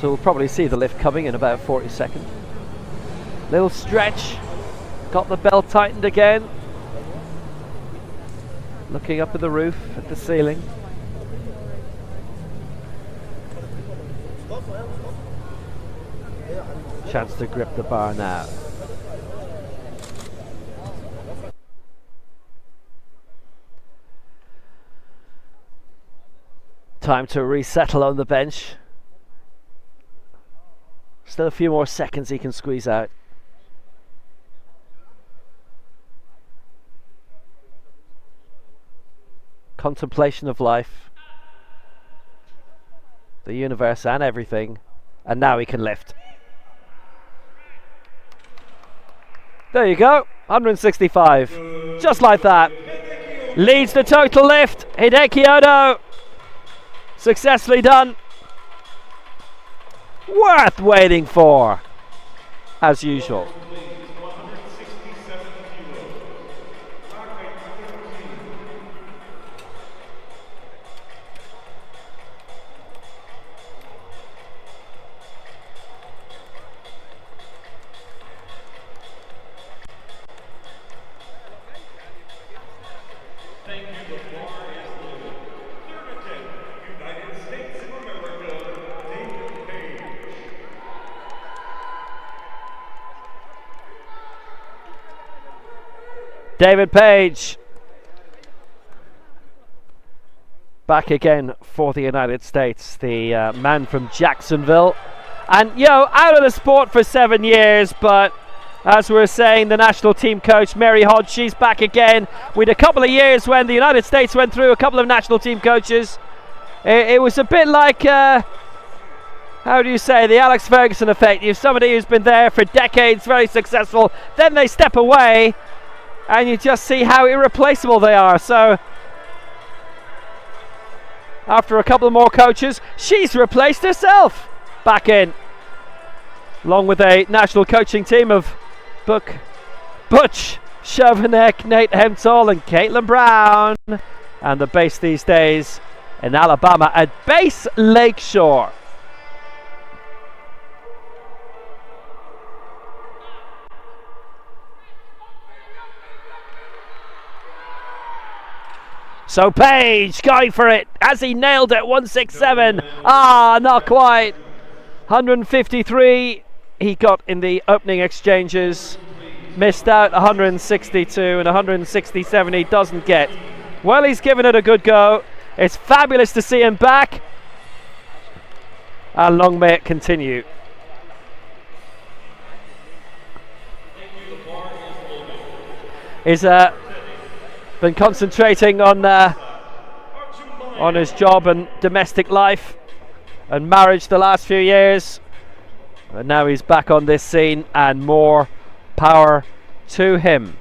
So we'll probably see the lift coming in about 40 seconds. Little stretch. Got the belt tightened again. Looking up at the roof, at the ceiling. Chance to grip the bar now. Time to resettle on the bench. Still a few more seconds he can squeeze out. Contemplation of life, the universe and everything, and now he can lift. There you go, 165, just like that. Leads the total lift, Hideki Odo. Successfully done. Worth waiting for, as usual. David Page back again for the United States, the man from Jacksonville, and out of the sport for 7 years, but as we were saying, the national team coach Mary Hodge, she's back again with a couple of years when the United States went through a couple of national team coaches. It was a bit like how do you say, the Alex Ferguson effect. You've somebody who's been there for decades, very successful, then they step away and you just see how irreplaceable they are. So after a couple more coaches, she's replaced herself back in, along with a national coaching team of Butch Chauvinek, Nate Hemptall and Caitlin Brown, and the base these days in Alabama at Base Lakeshore. So Page going for it as he nailed it, 167. Not quite. 153 he got in the opening exchanges. Missed out 162 and 167 he doesn't get. Well, he's given it a good go. It's fabulous to see him back. And long may it continue. He's been concentrating on his job and domestic life and marriage the last few years. And now he's back on this scene, and more power to him.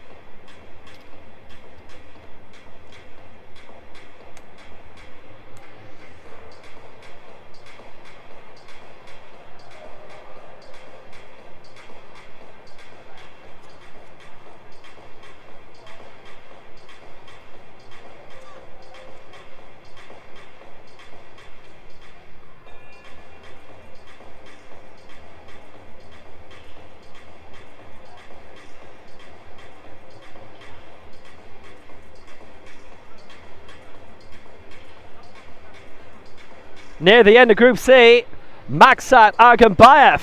Near the end of Group C, Maksat Argambayev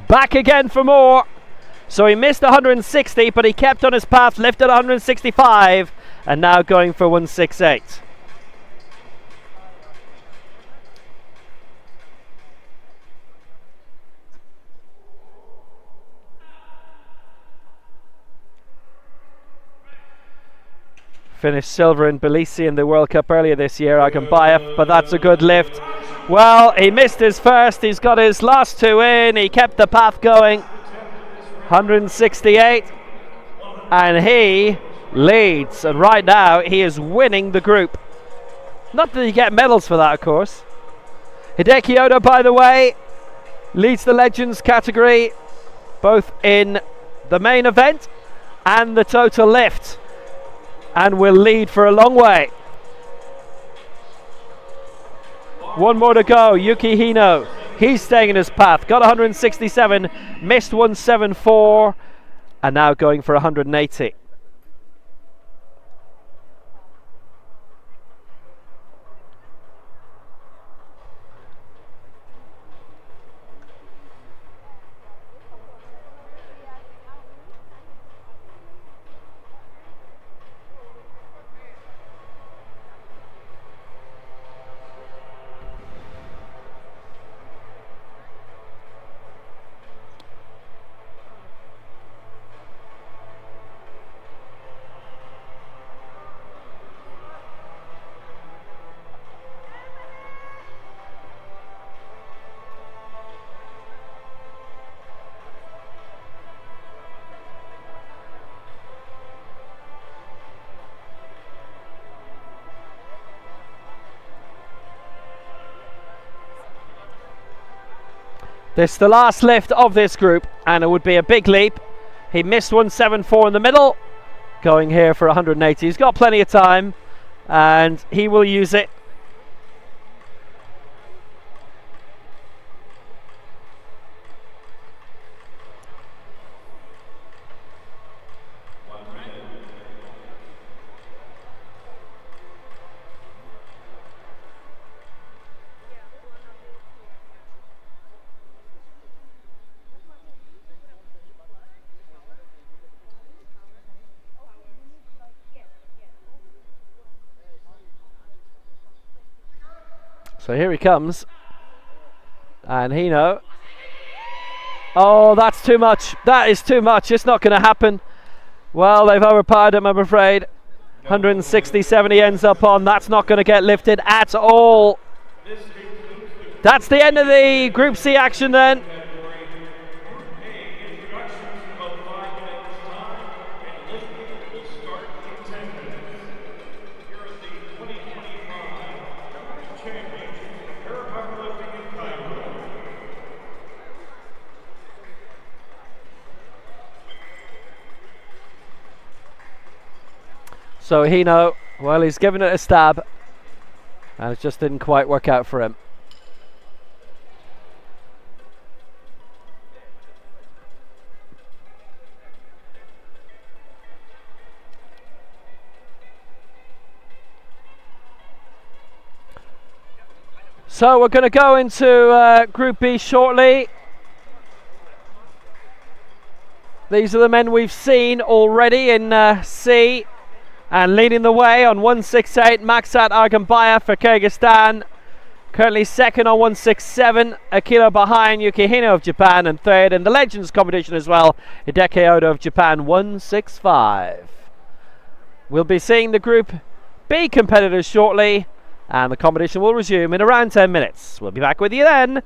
back again for more. So he missed 160, but he kept on his path, lifted 165, and now going for 168. Finished silver in Tbilisi in the World Cup earlier this year, Argambayev, but that's a good lift. Well, he missed his first, he's got his last two in, he kept the path going. 168, and he leads, and right now he is winning the group. Not that you get medals for that, of course. Hideki Oda, by the way, leads the Legends category, both in the main event and the total lift, and will lead for a long way. One more to go. Yuki Hino, he's staying in his path, got 167, missed 174, and now going for 180. This is the last lift of this group, and it would be a big leap. He missed 174 in the middle, going here for 180. He's got plenty of time, and he will use it. So here he comes, and Hino. Oh, that's too much. That is too much. It's not going to happen. Well, they've overpowered him, I'm afraid. 167 he ends up on. That's not going to get lifted at all. That's the end of the Group C action then. So Hino, well, he's given it a stab, and it just didn't quite work out for him. So we're going to go into Group B shortly. These are the men we've seen already in C. And leading the way on 168, Maksat Argambayev for Kyrgyzstan. Currently second on 167, a kilo behind Yuki Hino of Japan, and third in the Legends competition as well, Hideki Oda of Japan, 165. We'll be seeing the Group B competitors shortly, and the competition will resume in around 10 minutes. We'll be back with you then.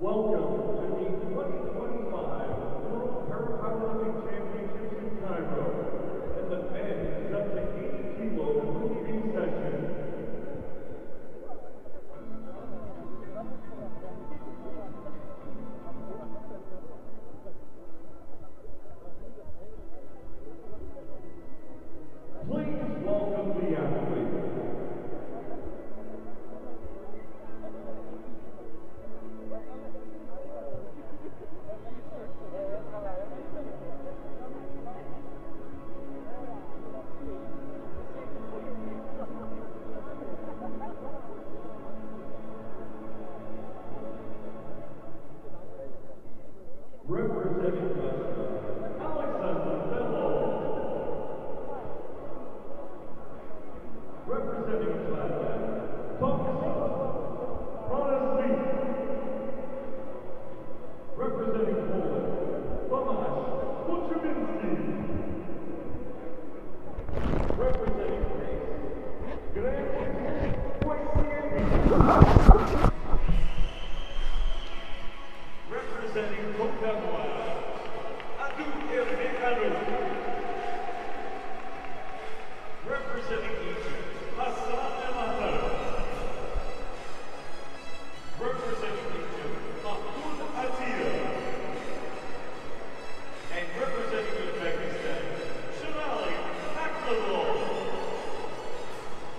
Welcome to the 2025 World Paralympic Championships in Cairo and the men's up to 80 kilo moving session. Please welcome the athletes. Representing Russia, Alexander Bello. Representing Thailand, Thompson Paralympic. Representing Poland, Tomasz Kuczynski. Representing Greece, Greg Wojciechowski. Representing Cote d'Ivoire, representing Egypt, Hassan El-Attar. Representing Egypt, Mahmoud Attia. And representing Uzbekistan, Shamali Akhladov.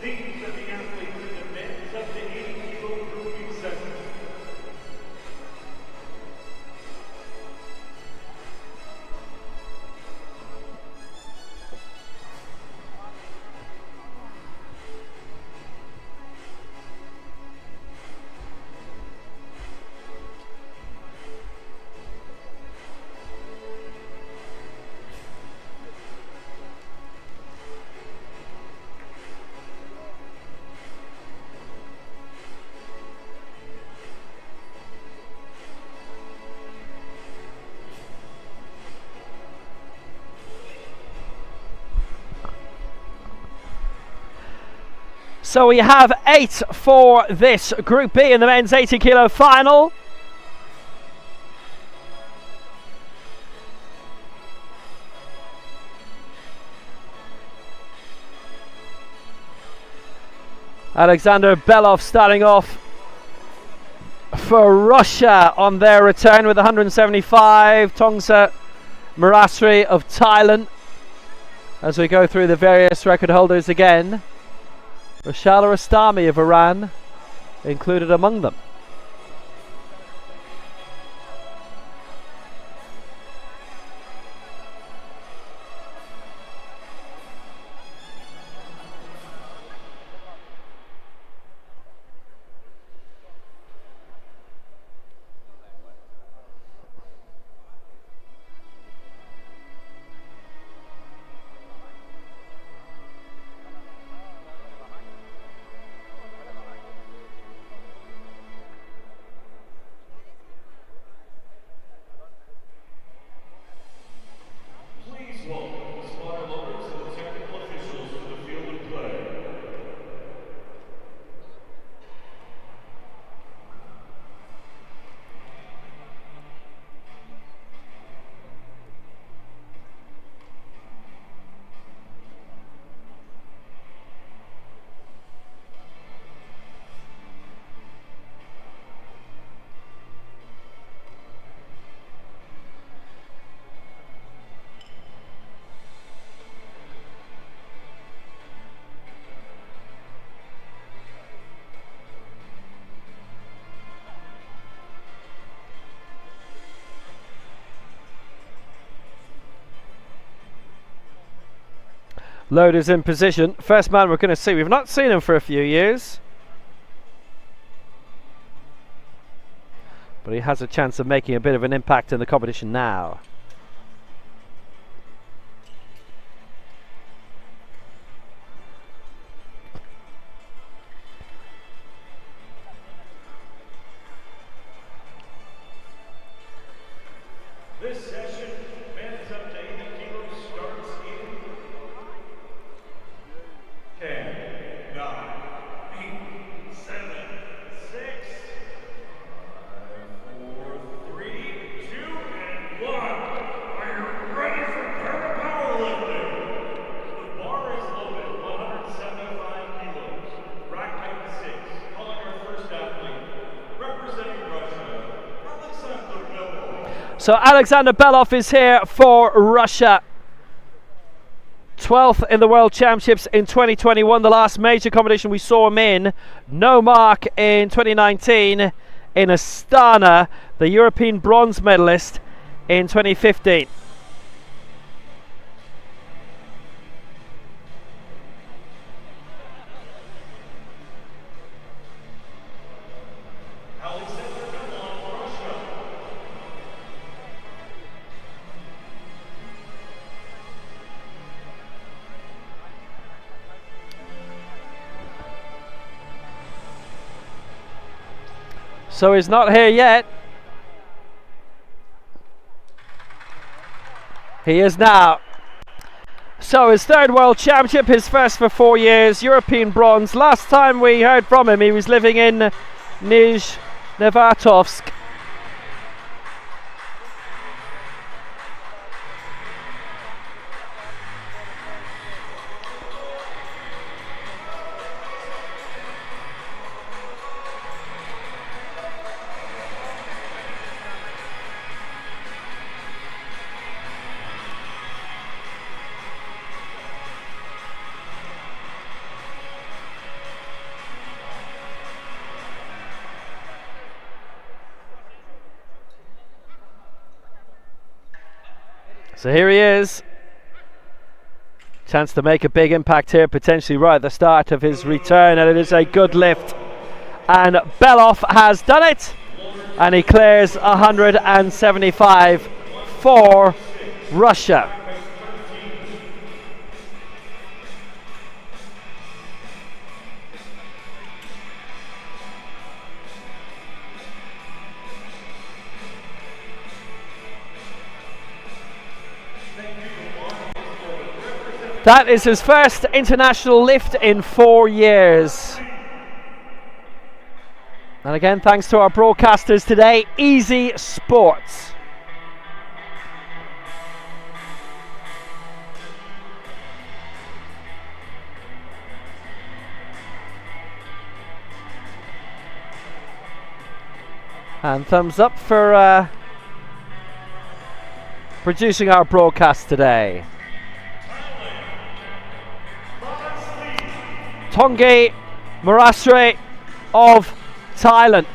These are the athletes in the men's up to 80 kilo grouping session. So we have 8 for this Group B in the men's 80 kilo final. Alexander Belov starting off for Russia on their return with 175. Tongsa Marasri of Thailand. As we go through the various record holders again. Rashala Rastami of Iran included among them. Load is in position. First man we're going to see. We've not seen him for a few years. But he has a chance of making a bit of an impact in the competition now. This session, men's up to 80 kilos, starts in 10, 9, 8, 7, 6, 5, 4, So Alexander Belov is here for Russia. 12th in the World Championships in 2021, the last major competition we saw him in. No mark in 2019 in Astana, the European bronze medalist in 2015. So he's not here yet. He is now. So his third World Championship, his first for 4 years, European bronze. Last time we heard from him, he was living in Nizhnevartovsk. So here he is. Chance to make a big impact here, potentially right at the start of his return, and it is a good lift. And Belov has done it, and he clears 175 for Russia. That is his first international lift in 4 years. And again, thanks to our broadcasters today, Easy Sports. And thumbs up for producing our broadcast today. Tongay Marasre of Thailand.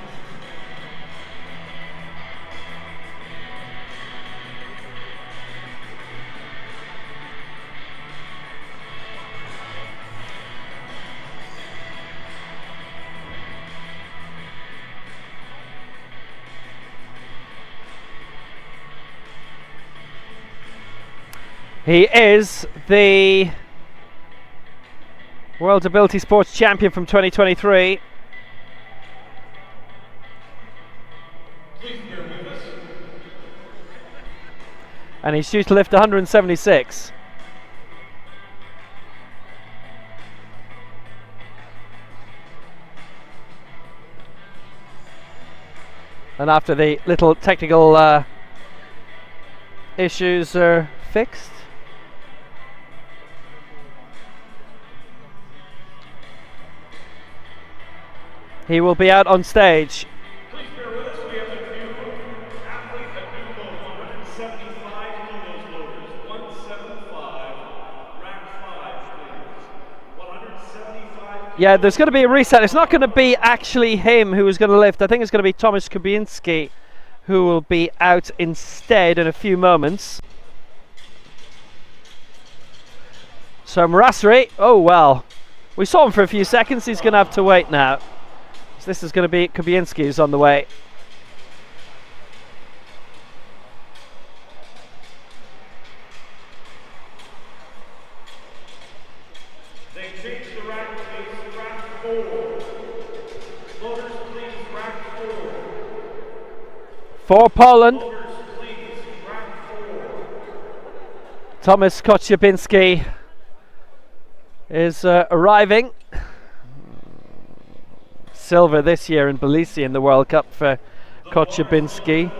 He is the World Ability Sports Champion from 2023. And he's due to lift 176. And after the little technical issues are fixed, he will be out on stage. Please bear with us. We have a new athlete, a new load, 175 kilos loaders, 175, rack 5, please. 175. Yeah, there's going to be a reset. It's not going to be actually him who is going to lift. I think it's going to be Tomasz Kubinski who will be out instead in a few moments. So Marasri, oh well, we saw him for a few seconds. He's going to have to wait now. This is going to be Kubinski who's on the way. They changed the rack, please. Rack 4. Loaders, please. Rack 4. For Poland, Loaders, please. Rack 4. Tomasz Kociubinski is arriving. Silver this year in Tbilisi in the World Cup for Kociubinski.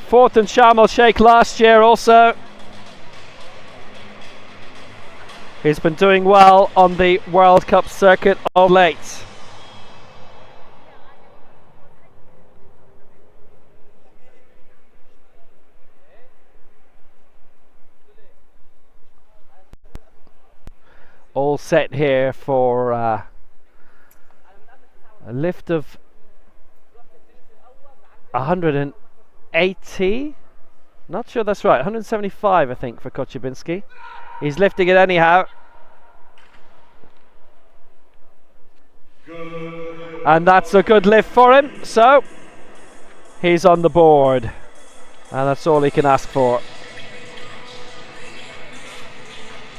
Fourth in Sharm el Sheikh last year also. He's been doing well on the World Cup circuit of late. All set here for a lift of 180. Not sure that's right. 175, I think, for Kochubinski. He's lifting it anyhow. And that's a good lift for him. So he's on the board. And that's all he can ask for.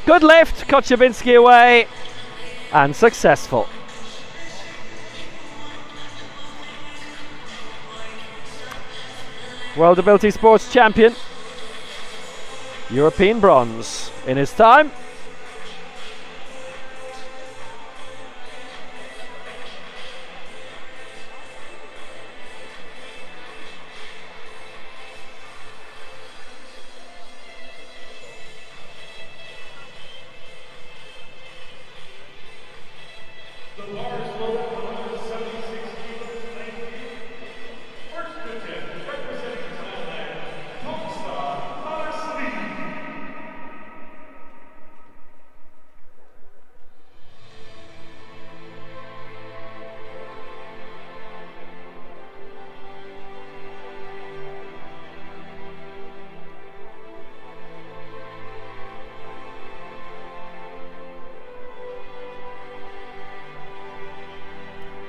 Good lift. Kochubinski away. And successful. World Ability Sports Champion. European bronze in his time. The bar is low at 176 kilos. Thank you. First lieutenant, representing Thailand, Paralympic.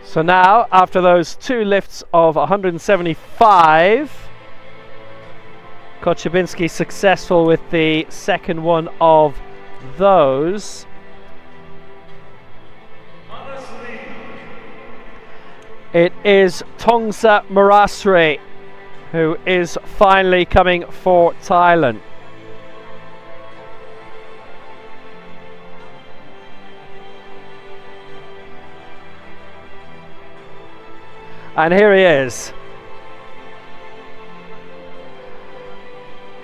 So now, after those two lifts of 175, Kochubinski successful with the second one of those. It is Tongsa Marasri who is finally coming for Thailand. And here he is.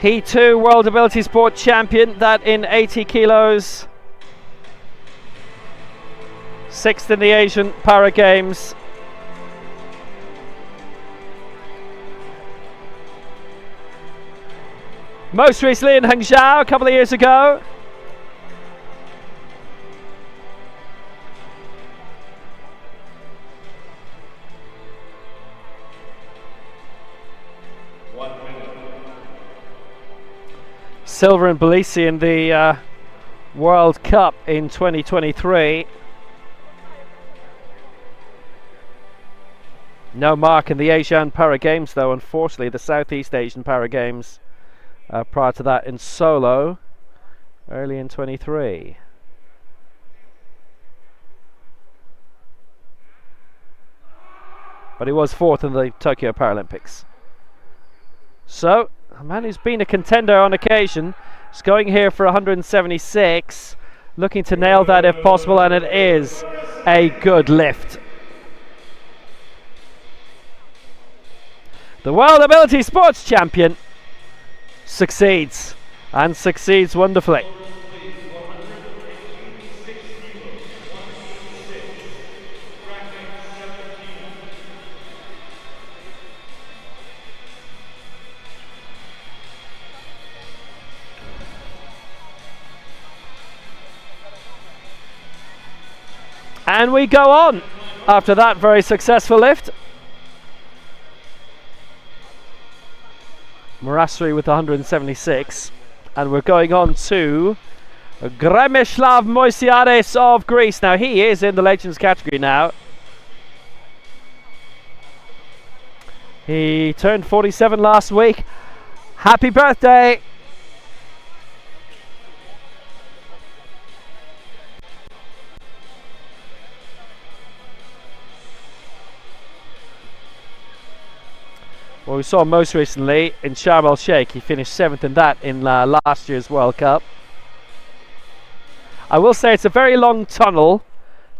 He too, World Ability Sport Champion, that in 80 kilos. 6th in the Asian Para Games. Most recently in Hangzhou a couple of years ago. Silver in Tbilisi in the World Cup in 2023. No mark in the Asian Para Games though, unfortunately, the Southeast Asian Para Games prior to that in solo early in 23. But he was 4th in the Tokyo Paralympics. So a man who's been a contender on occasion is going here for 176, looking to nail that if possible, and it is a good lift. The World Ability Sports Champion succeeds, and succeeds wonderfully. And we go on after that very successful lift. Marasri with 176. And we're going on to Gremislav Moisiades of Greece. Now he is in the Legends category now. He turned 47 last week. Happy birthday! Well, we saw most recently in Sharm el Sheikh, he finished 7th in that in last year's World Cup. I will say it's a very long tunnel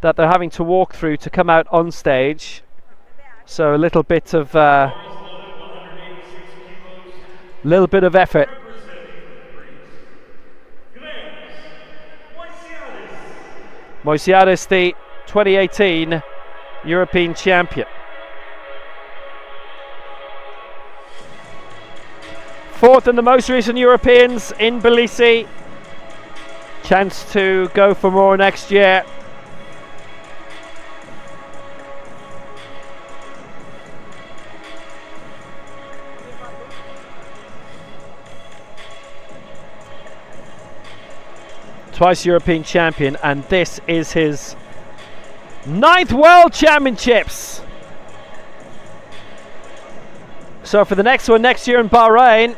that they're having to walk through to come out on stage. So a little bit of effort. Moisiadis, the 2018 European champion. Fourth in the most recent Europeans in Tbilisi. Chance to go for more next year. Twice European champion, and this is his 9th World Championships. So for the next one next year in Bahrain,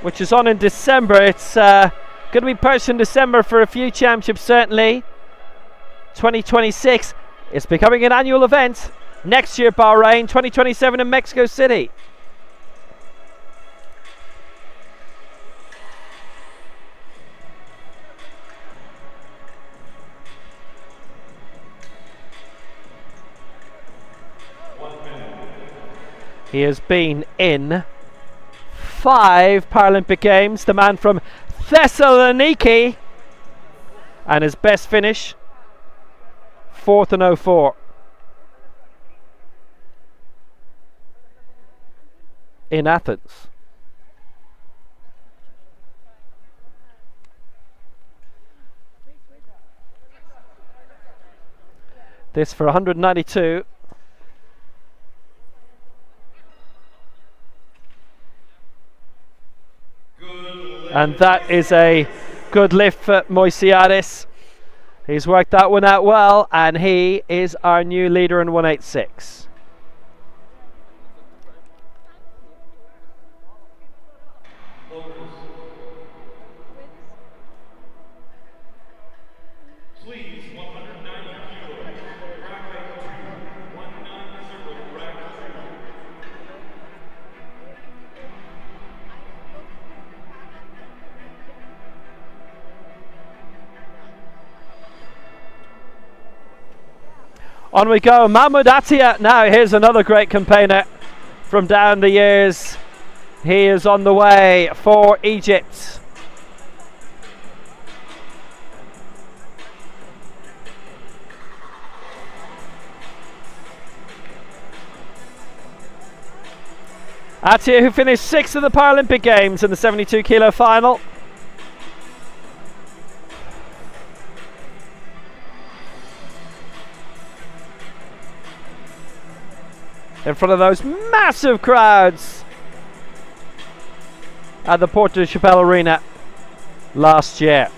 which is on in December, it's going to be pushed in December for a few championships certainly. 2026 is becoming an annual event. Next year Bahrain, 2027 in Mexico City. He has been in 5 Paralympic Games, the man from Thessaloniki, and his best finish, 4th in 04. In Athens. This for 192. And that is a good lift for Moisiadis. He's worked that one out well, and he is our new leader in 186. Please, 190 kilo, bracket 2, 190 bracket 2. On we go, Mahmoud Attia. Now here's another great campaigner from down the years. He is on the way for Egypt. Attia, who finished 6th in the Paralympic Games in the 72 kilo final. In front of those massive crowds at the Porte de Chapelle Arena last year.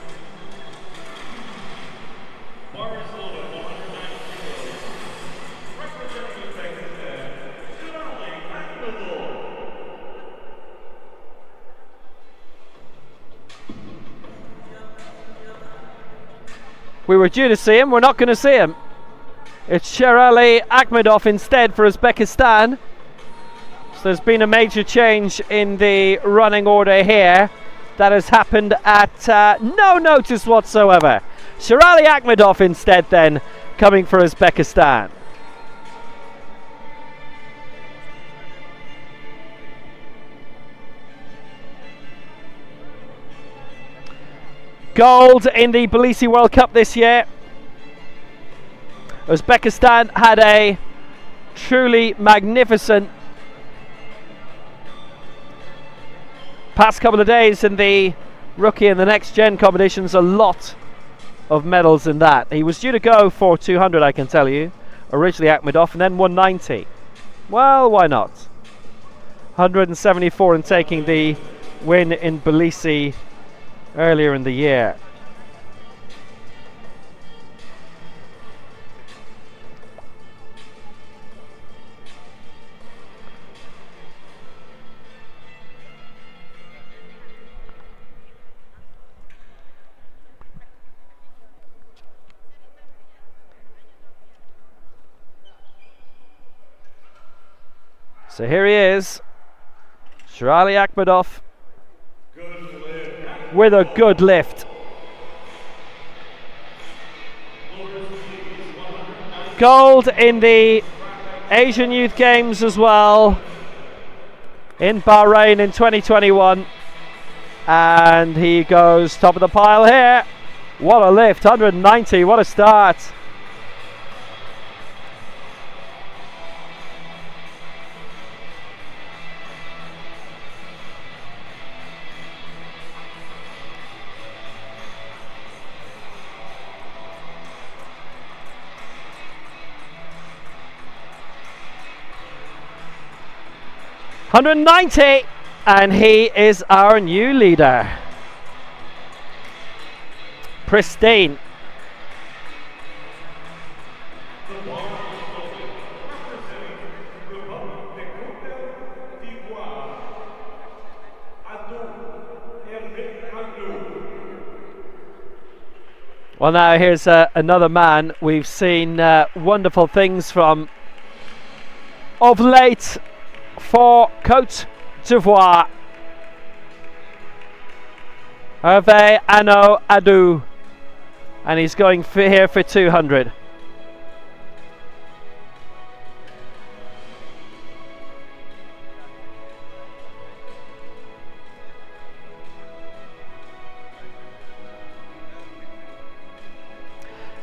We were due to see him, we're not going to see him. It's Sherali Akhmedov instead for Uzbekistan. So there's been a major change in the running order here. That has happened at no notice whatsoever. Sherali Akhmedov instead then coming for Uzbekistan. Gold in the Tbilisi World Cup this year. Uzbekistan had a truly magnificent past couple of days in the rookie and the next gen competitions. A lot of medals in that. He was due to go for 200, I can tell you, originally Akhmedov, and then 190. Well, why not? 174 in taking the win in Tbilisi earlier in the year. So here he is, Sherali Akhmedov, with a good lift. Gold in the Asian Youth Games as well in Bahrain in 2021. And he goes top of the pile here. What a lift, 190, what a start. $190, and he is our new leader. Pristine. Well, now here's another man we've seen wonderful things from of late for Côte d'Ivoire. Hervé Ano Adou, and he's going here for 200.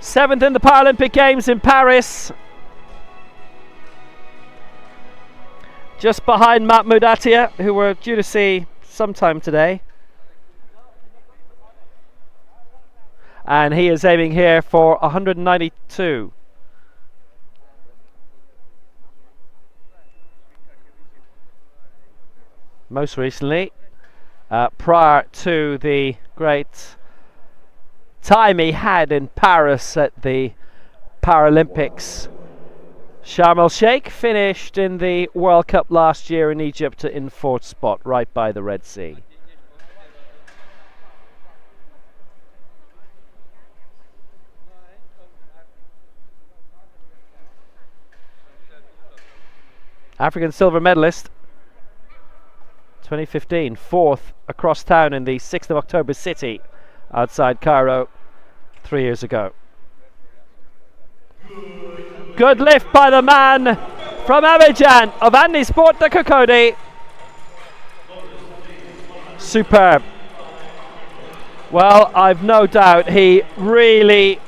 Seventh in the Paralympic Games in Paris. Just behind Mahmoud Attia, who we're due to see sometime today. And he is aiming here for 192. Most recently, prior to the great time he had in Paris at the Paralympics, Sharm el Sheikh finished in the World Cup last year in Egypt in 4th spot, right by the Red Sea. African silver medalist, 2015, 4th across town in the 6th of October city outside Cairo 3 years ago. Good lift by the man from Abidjan of Andy Sport de Cocody. Superb. Well, I've no doubt he really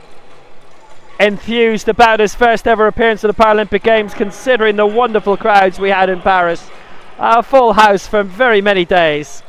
enthused about his first ever appearance at the Paralympic Games, considering the wonderful crowds we had in Paris. A full house for very many days.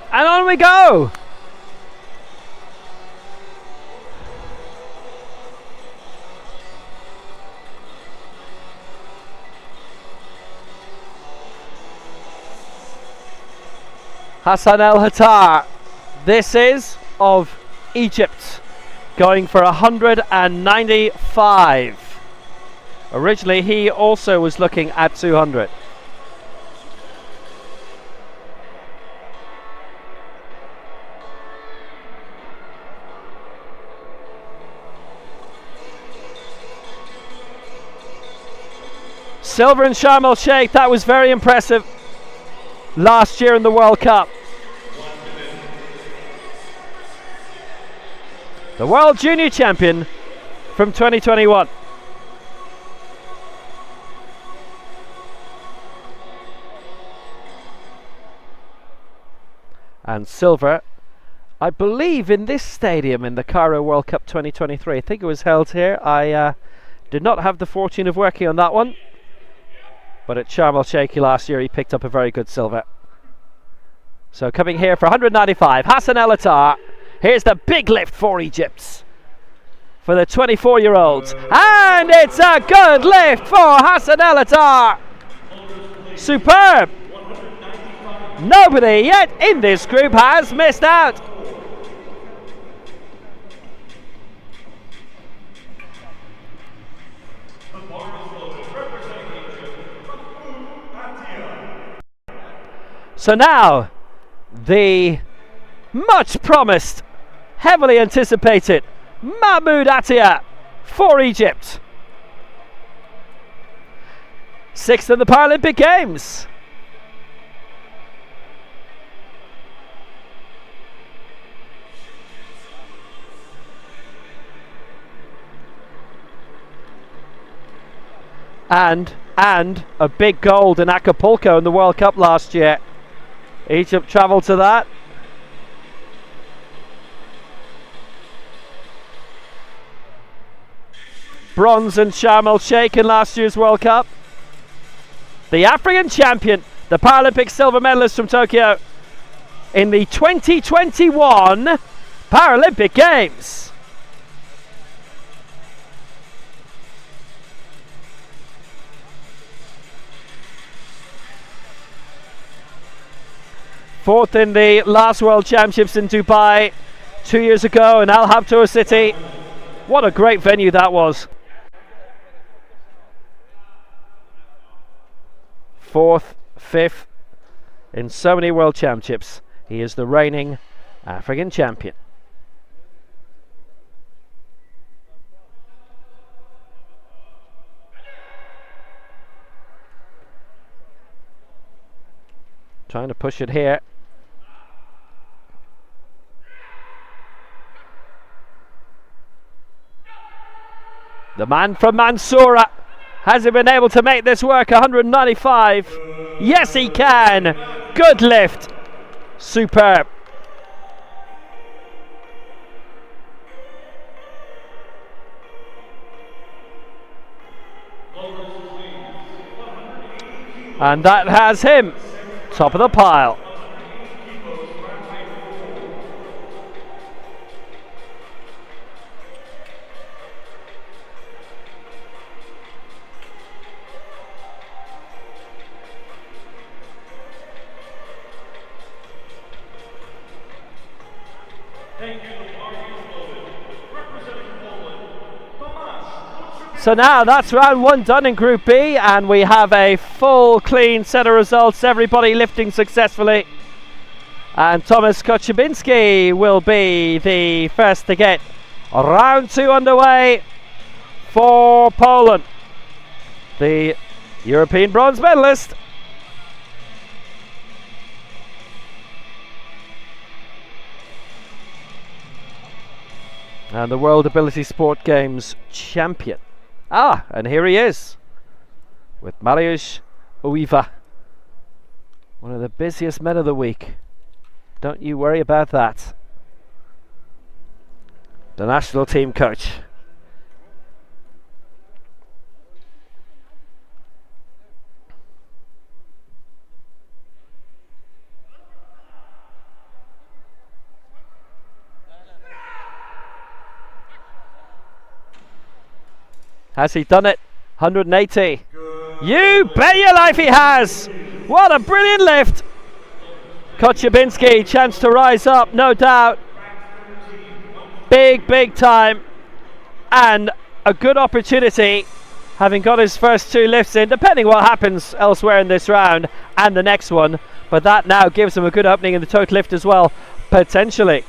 And on we go! Hassan El Hattar, this is of Egypt, going for 195. Originally he also was looking at 200. Silver in Sharm el Sheikh, that was very impressive last year in the World Cup. The World Junior Champion from 2021. And silver, I believe, in this stadium in the Cairo World Cup 2023. I think it was held here. I did not have the fortune of working on that one. But at Sharm el Sheikh last year, he picked up a very good silver. So coming here for 195, Hassan El Hattar. Here's the big lift for Egypt, for the 24-year-olds. And it's a good lift for Hassan El Hattar. Superb. Nobody yet in this group has missed out. So now, the much promised, heavily anticipated Mahmoud Attia for Egypt. 6th in the Paralympic Games. And a big gold in Acapulco in the World Cup last year. Egypt travelled to that. Bronze in Sharm el Sheikh in last year's World Cup. The African champion, the Paralympic silver medalist from Tokyo in the 2021 Paralympic Games. Fourth in the last World Championships in Dubai 2 years ago in Al Habtoor City. What a great venue that was. Fourth, fifth in so many World Championships. He is the reigning African champion. Trying to push it here. The man from Mansoura. Has he been able to make this work? 195. Yes, he can. Good lift. Superb. And that has him top of the pile. So now that's round one done in Group B, and we have a full clean set of results, everybody lifting successfully. And Tomasz Koczybinski will be the first to get round two underway for Poland, the European bronze medalist. And the World Ability Sport Games champion. And here he is with Mariusz Uiwa, one of the busiest men of the week. Don't you worry about that. The national team coach. Has he done it? 180. You bet your life he has. What a brilliant lift. Koczybinski, chance to rise up, no doubt. Big time. And a good opportunity, having got his first two lifts in, depending what happens elsewhere in this round and the next one. But that now gives him a good opening in the total lift as well, potentially.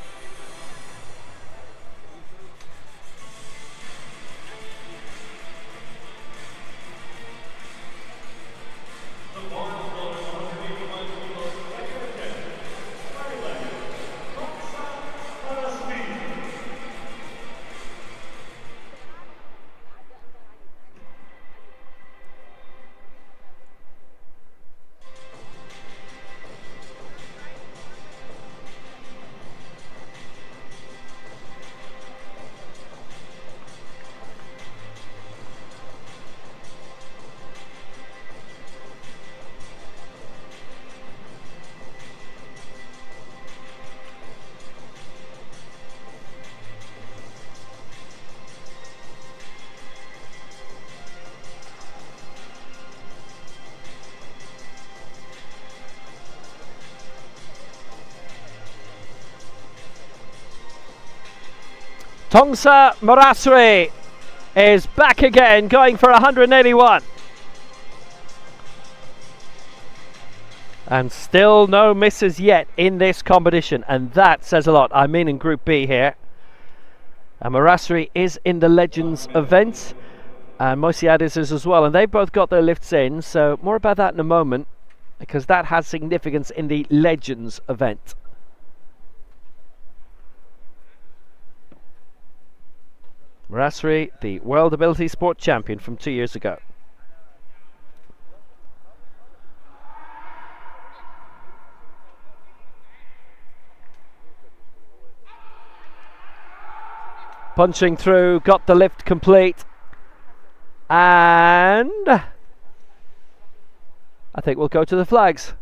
Tongsa Morasri is back again, going for 181. And still no misses yet in this competition, and that says a lot. I'm in Group B here. And Marasri is in the Legends event, and Moisiadis is as well, and they've both got their lifts in, so more about that in a moment, because that has significance in the Legends event. Marasri, the World Ability Sport Champion from 2 years ago. Punching through, got the lift complete, and I think we'll go to the flags.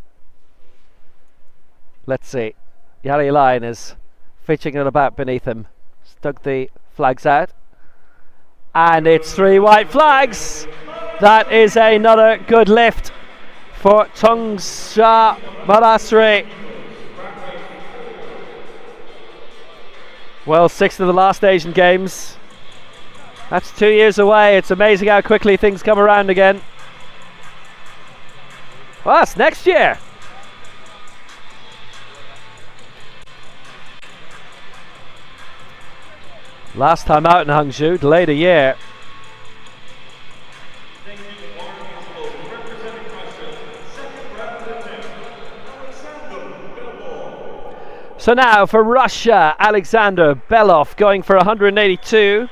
Let's see. Jari Laine is fidgeting it about beneath him. Stuck the flags out, and it's 3 white flags. That is another good lift for Tungsha Marasri. Well, 6th of the last Asian Games. That's 2 years away. It's amazing how quickly things come around again. Well, that's next year. Last time out in Hangzhou, delayed a year. So now for Russia, Alexander Belov going for 182.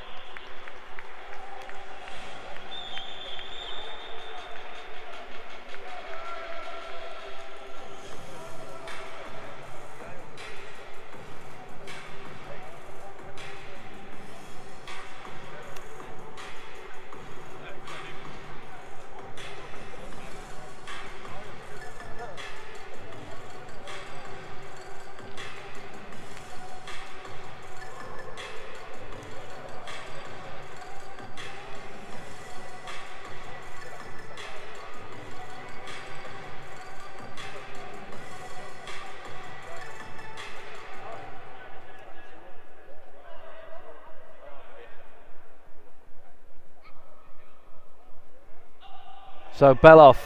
So Belov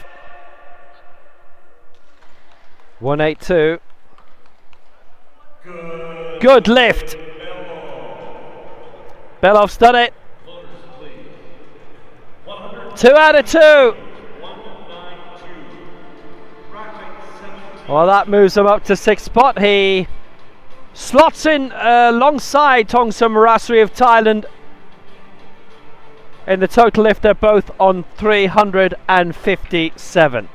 182. Good lift. Belov's done it. 2 out of 2. Well, that moves him up to 6th spot. He slots in alongside Tongsa Marasri of Thailand. In the total lift, they're both on 357.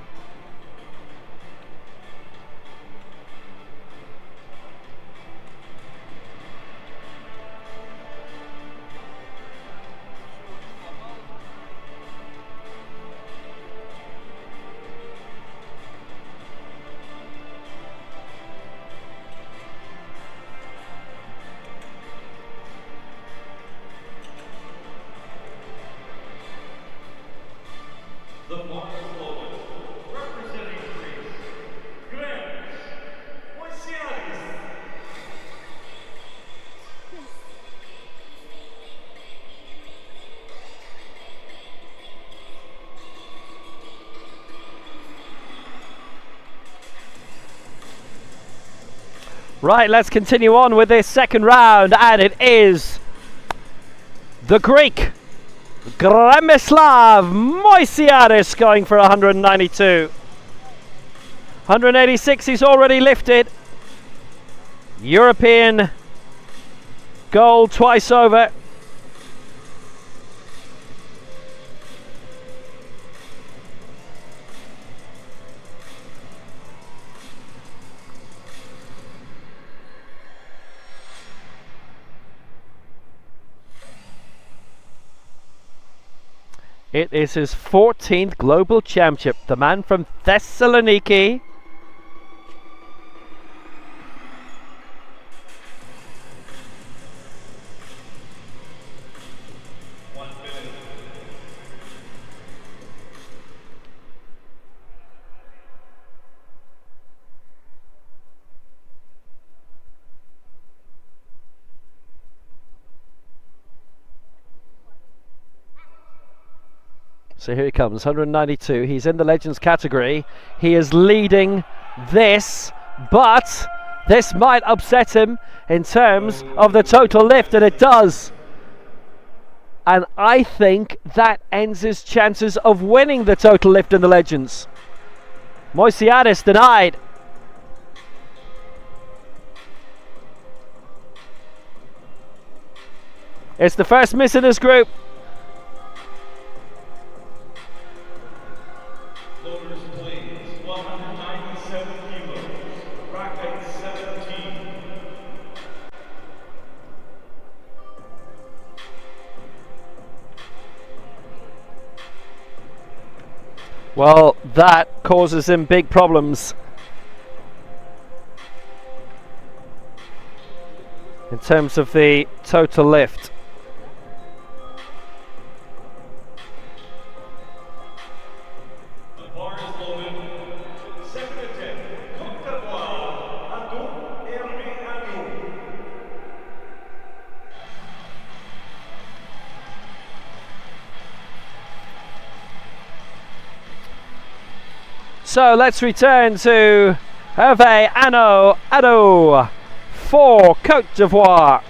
Right, let's continue on with this second round, and it is the Greek Gremislav Moisiadis going for 192. 186 he's already lifted. European gold twice over. It is his 14th global championship. The man from Thessaloniki. So here he comes, 192. He's in the Legends category. He is leading this, but this might upset him in terms of the total lift, and it does. And I think that ends his chances of winning the total lift in the Legends. Moisiadis denied. It's the first miss in this group. Loaders, please. 197 kilos. Bracket 17. Well, that causes him big problems in terms of the total lift. The bar is loaded. Second attempt. Cote d'Ivoire. Adou Hervé Adou. So let's return to Hervé Adou for Cote d'Ivoire.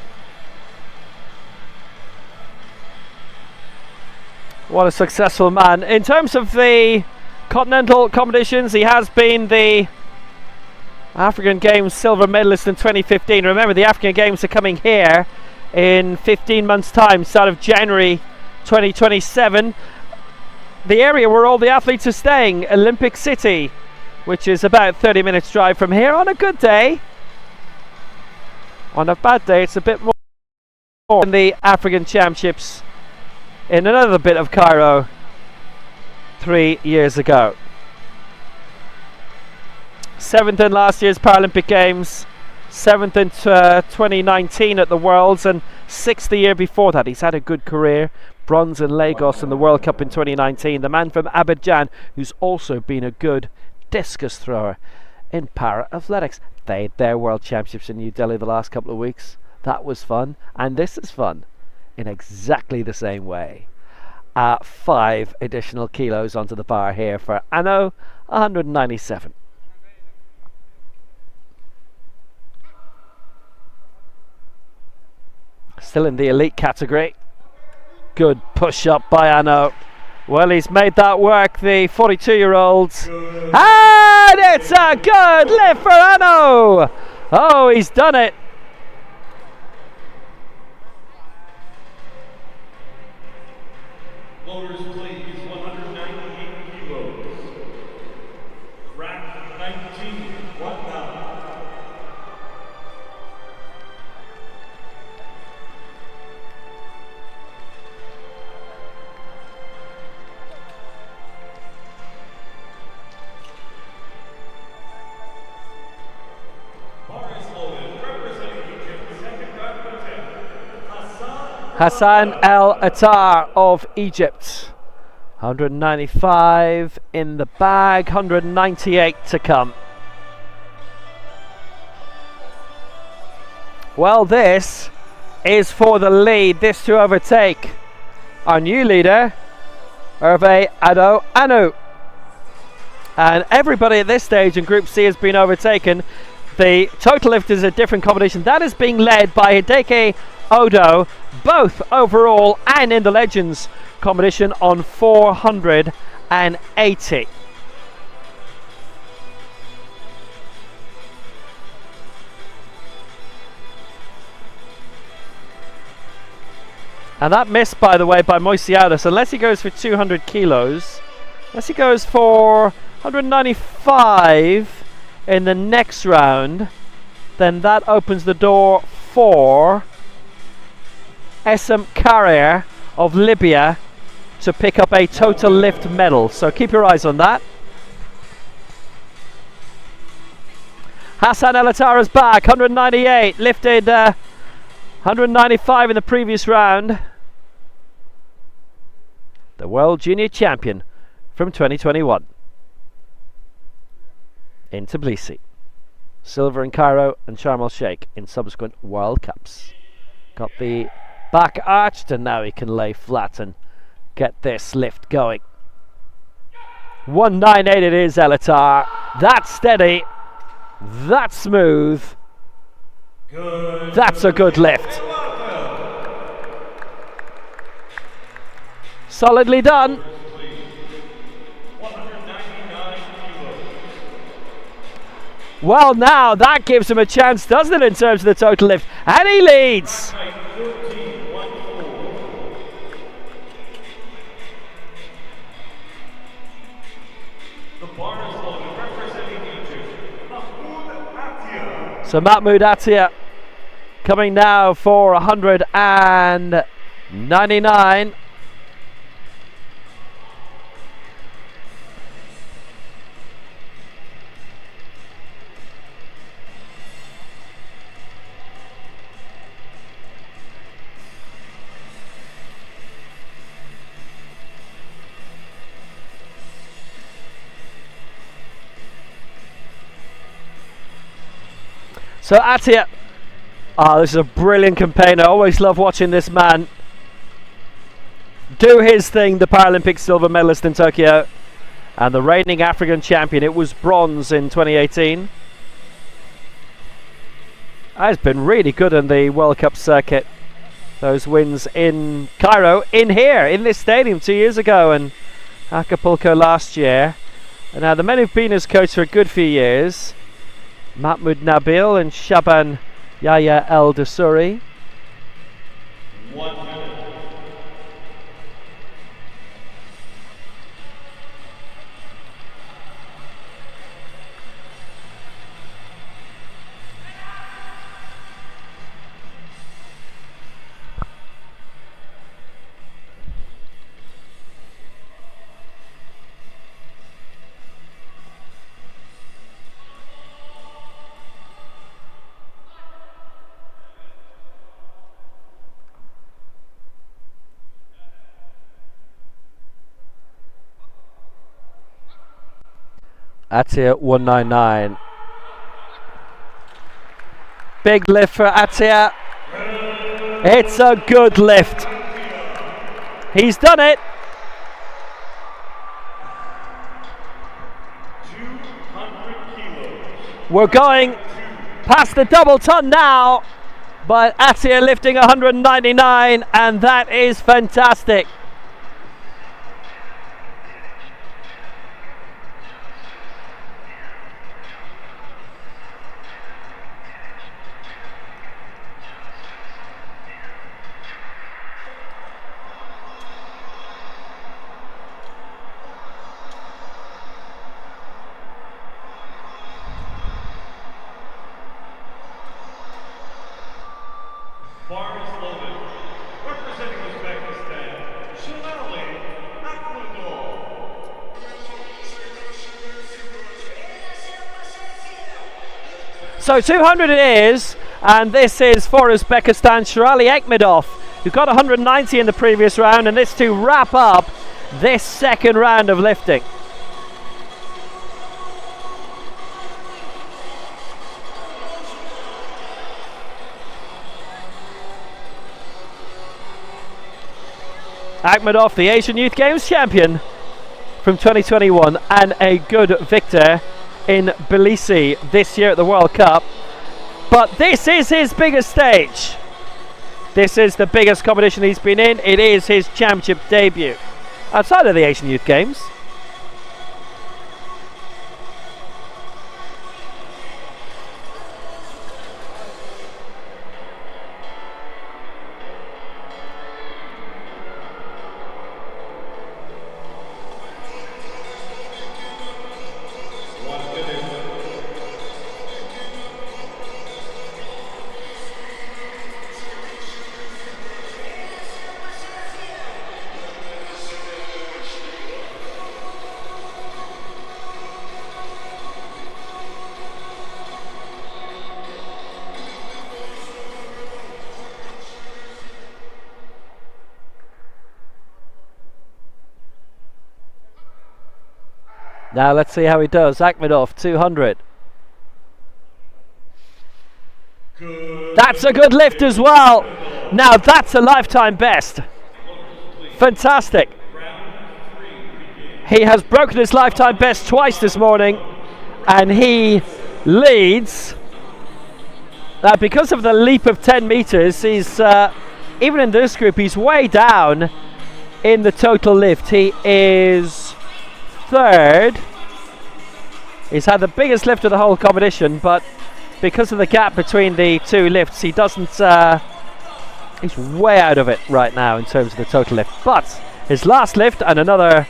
What a successful man. In terms of the continental competitions, he has been the African Games silver medalist in 2015. Remember, the African Games are coming here in 15 months' time, start of January 2027. The area where all the athletes are staying, Olympic City, which is about 30 minutes drive from here on a good day. On a bad day, it's a bit more than the African Championships in another bit of Cairo 3 years ago. 7th in last year's Paralympic Games, 7th in 2019 at the Worlds, and 6th the year before that. He's had a good career. Bronze in Lagos in the World Cup in 2019. The man from Abidjan, who's also been a good discus thrower in para-athletics. They had their World Championships in New Delhi the last couple of weeks. That was fun, and this is fun in exactly the same way. 5 additional kilos onto the bar here for Anno, 197. Still in the elite category. Good push up by Anno. Well, he's made that work, the 42-year-old. And it's a good lift for Anno. Oh, he's done it. Loaders, please. 198 kilos. Rack 19. 1 down. Bar is loaded. Representing Egypt, second round attempt. Hassan El Attar of Egypt. 195 in the bag, 198 to come. Well, this is for the lead, this to overtake our new leader, Hervé Adou. And everybody at this stage in Group C has been overtaken. The total lift is a different competition. That is being led by Hideki Odo, both overall and in the Legends competition on 480. And that missed, by the way, by Moisiadis. Unless he goes for 200 kilos, unless he goes for 195 in the next round, then that opens the door for Essam Carrier of Libya to pick up a total lift medal. So keep your eyes on that. Hassan El Attar is back, 198, lifted 195 in the previous round. The World Junior Champion from 2021 in Tbilisi. Silver in Cairo and Sharm el Sheikh in subsequent World Cups. Got the back arched and now he can lay flat and get this lift going. 198 it is, El Attar. That's steady. That's smooth. Good. That's a good lift. Solidly done. 199 kilos. Well, now that gives him a chance, doesn't it, in terms of the total lift? And he leads. Height 13.14. The bar is loaded, representing Egypt, Mahmoud Atia. So Mahmoud Atia coming now for 199. So Atia, this is a brilliant campaign. I always love watching this man do his thing, the Paralympic silver medalist in Tokyo and the reigning African champion. It was bronze in 2018. Has been really good on the World Cup circuit. Those wins in Cairo, in this stadium 2 years ago, and Acapulco last year. And now the men who've been his coach for a good few years, Mahmoud Nabil and Shaban Yahya El Dusuri. 1 minute. Atia 199. Big lift for Atia. It's a good lift. He's done it. 200 kilos. We're going past the double ton now, but Atia lifting 199, and that is fantastic. Bar is loaded. Representing Uzbekistan, Shalali Akhmedov. So 200 it is, and this is for Uzbekistan, Sherali Akhmedov, who got 190 in the previous round, and this to wrap up this second round of lifting. Akhmedov, the Asian Youth Games champion from 2021 and a good victor in Tbilisi this year at the World Cup. But this is his biggest stage. This is the biggest competition he's been in. It is his championship debut outside of the Asian Youth Games. Now let's see how he does. Akhmedov, 200. Good. That's a good lift as well. Now that's a lifetime best. Fantastic. He has broken his lifetime best twice this morning, and he leads. Because of the leap of 10 meters, he's even in this group, he's way down in the total lift. He is third. He's had the biggest lift of the whole competition, but because of the gap between the two lifts, he doesn't. He's way out of it right now in terms of the total lift. But his last lift and another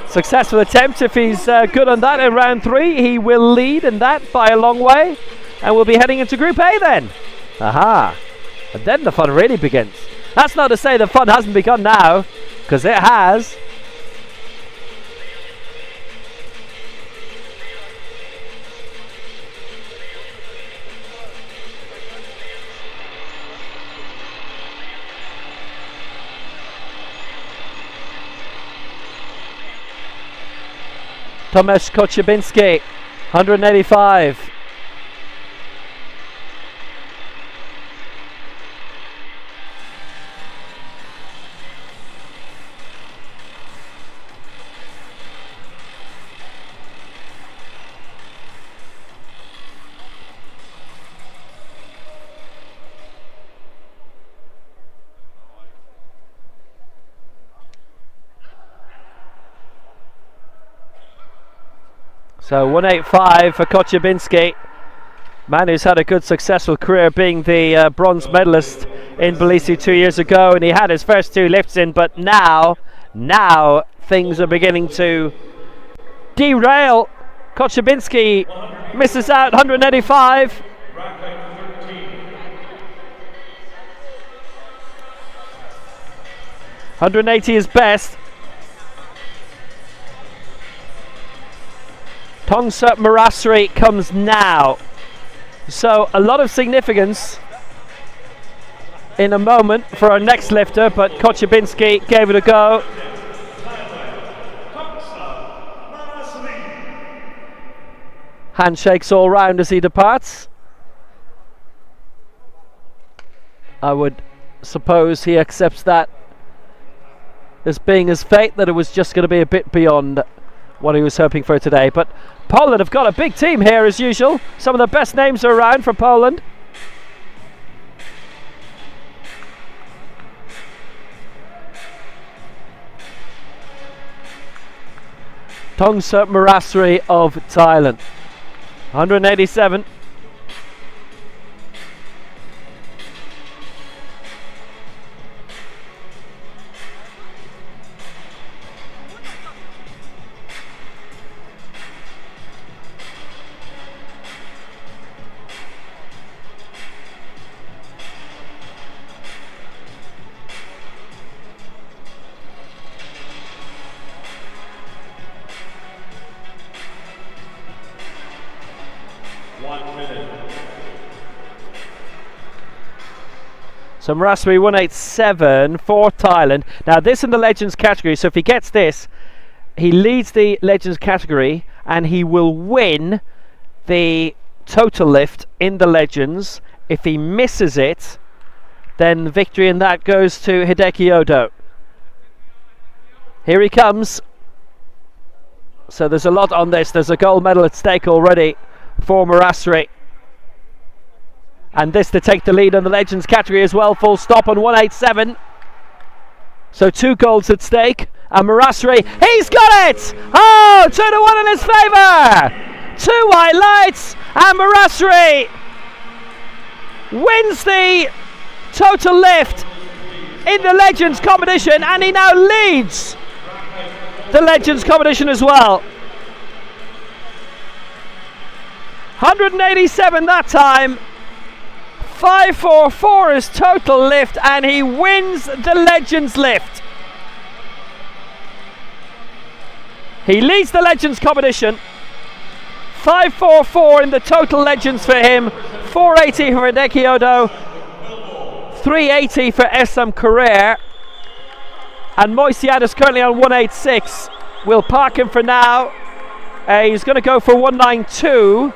successful attempt. If he's good on that in round 3, he will lead in that by a long way, and we'll be heading into Group A then. Aha! And then the fun really begins. That's not to say the fun hasn't begun now, because it has. Tomasz Koczybinski, 185. So 185 for Koczybinski, man who's had a good successful career, being the bronze medalist in Tbilisi 2 years ago, and he had his first 2 lifts in, but now things are beginning to derail. Koczybinski misses out, 185. 180 is best. Tongsa Marasri comes now. So a lot of significance in a moment for our next lifter, but Koczybinski gave it a go. Handshakes all round as he departs. I would suppose he accepts that as being his fate, that it was just going to be a bit beyond what he was hoping for today. But Poland have got a big team here as usual. Some of the best names are around for Poland. Tongsa Marasri of Thailand, 187. So Marasri 187 for Thailand. Now this in the Legends category, so if he gets this, he leads the Legends category and he will win the total lift in the Legends. If he misses it, then victory in that goes to Hideki Odo. Here he comes. So there's a lot on this. There's a gold medal at stake already for Marasri. And this to take the lead in the Legends category as well. Full stop on 187. So 2 golds at stake. And Marasri, he's got it! Oh, 2-1 in his favour! 2 white lights, and Marasri wins the total lift in the Legends competition, and he now leads the Legends competition as well. 187 that time. 544 is total lift, and he wins the Legends lift. He leads the Legends competition. 544 in the total Legends for him. 480 for Hideki Odo. 380 for SM Carrere. And Moisiadis currently on 186. We'll park him for now. He's going to go for 192.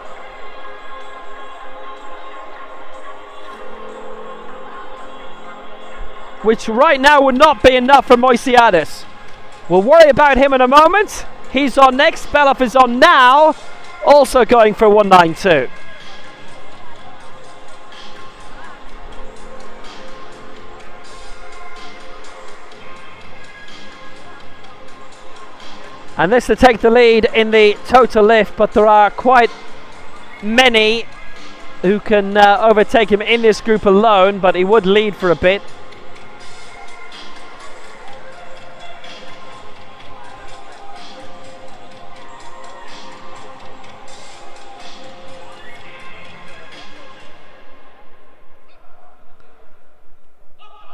Which right now would not be enough for Moisiadis. We'll worry about him in a moment. He's on next. Beloff is on now. Also going for 192. And this to take the lead in the total lift, but there are quite many who can overtake him in this group alone, but he would lead for a bit.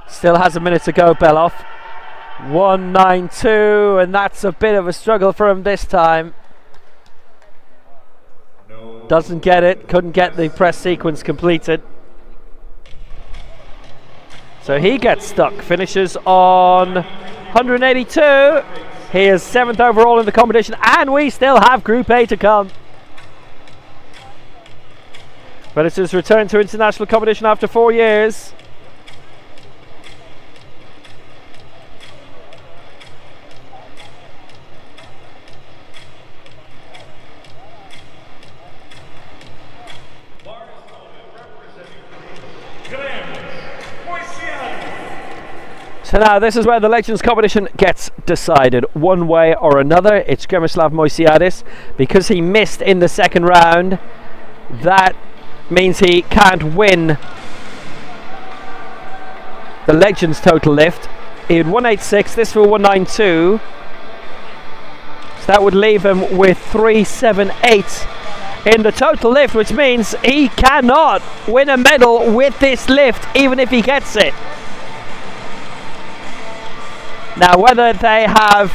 Still has a minute to go, Beloff. 192, and that's a bit of a struggle for him this time. Doesn't get it, couldn't get the press sequence completed. So he gets stuck, finishes on 182. He is 7th overall in the competition, and we still have Group A to come. But it's his return to international competition after 4 years. So now this is where the Legends competition gets decided one way or another. It's Gremislav Moisiadis. Because he missed in the second round, that means he can't win the Legends total lift. He had 186, this for 192. So that would leave him with 378 in the total lift, which means he cannot win a medal with this lift, even if he gets it. Now, whether they have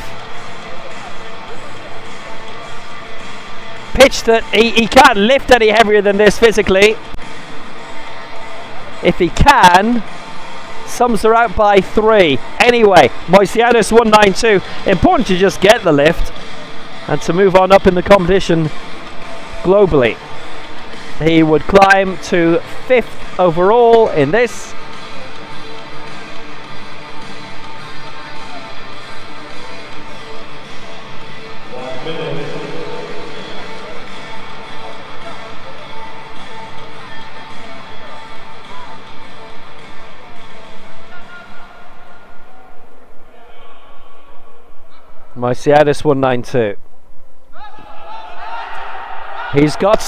pitched that he can't lift any heavier than this physically. If he can, sums are out by 3. Anyway, Moisiadis 192. Important to just get the lift and to move on up in the competition globally. He would climb to 5th overall in this. Moisiadis 192. He's got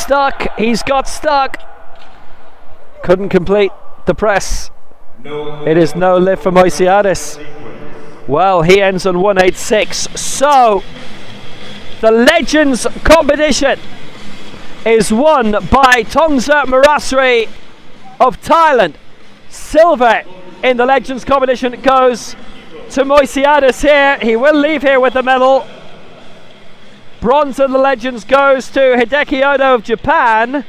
stuck. Couldn't complete the press. It is no lift for Moisiadis. Well, he ends on 186. So the Legends competition is won by Tongsa Marasri of Thailand. Silver in the Legends competition goes to Moisiadis here. He will leave here with the medal. Bronze in the Legends goes to Hideki Odo of Japan.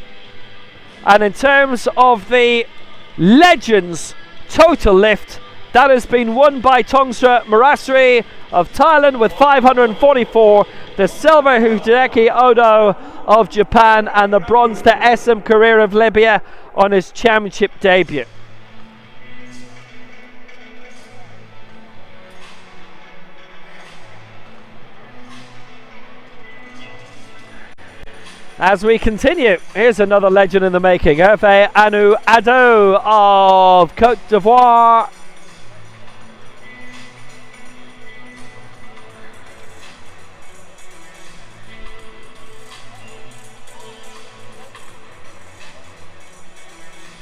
And in terms of the Legends total lift, that has been won by Tongsa Marasri of Thailand with 544. The silver Hideki Odo of Japan, and the bronze to SM Career of Libya on his championship debut. As we continue, here's another legend in the making, Hervé Anu Ado of Côte d'Ivoire.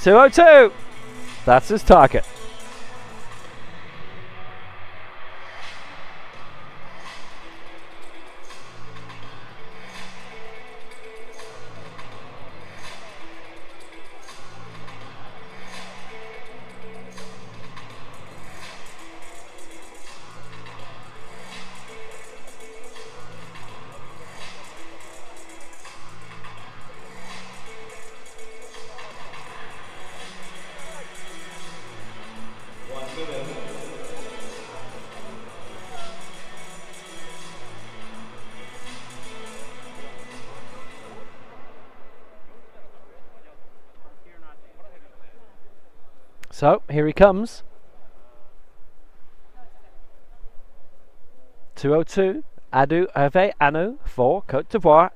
.202, that's his target. So here he comes. 202, Hervé Anou for Côte d'Ivoire.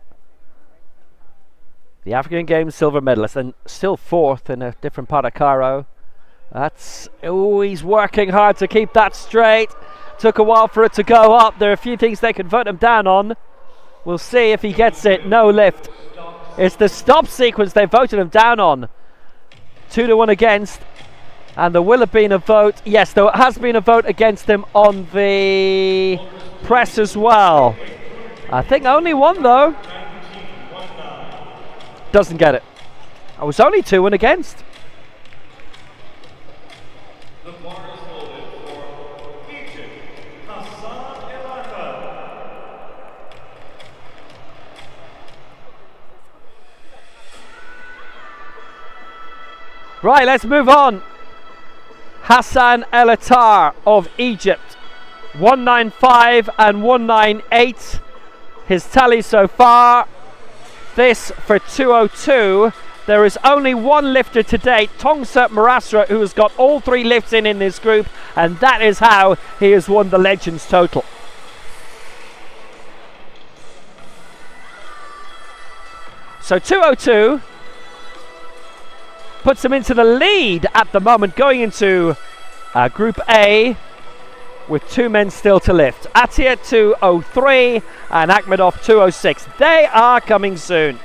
The African Games silver medalist, and still fourth in a different part of Cairo. He's working hard to keep that straight. Took a while for it to go up. There are a few things they can vote him down on. We'll see if he gets it. No lift. It's the stop sequence they voted him down on. 2-1 against. And there will have been a vote. Yes, there has been a vote against him on the press as well. I think only one though. Doesn't get it. I was only 2-1 against. The bar is loaded for Egypt, Hassan El-Aka. Right, let's move on. Hassan El-Attar of Egypt. 195 and 198. His tally so far. This for 202. There is only one lifter to date, Tongsa Marasra, who has got all 3 lifts in this group, and that is how he has won the Legends total. So 202 puts him into the lead at the moment, going into Group A with 2 men still to lift. Atia 203 and Akhmedov 206. They are coming soon.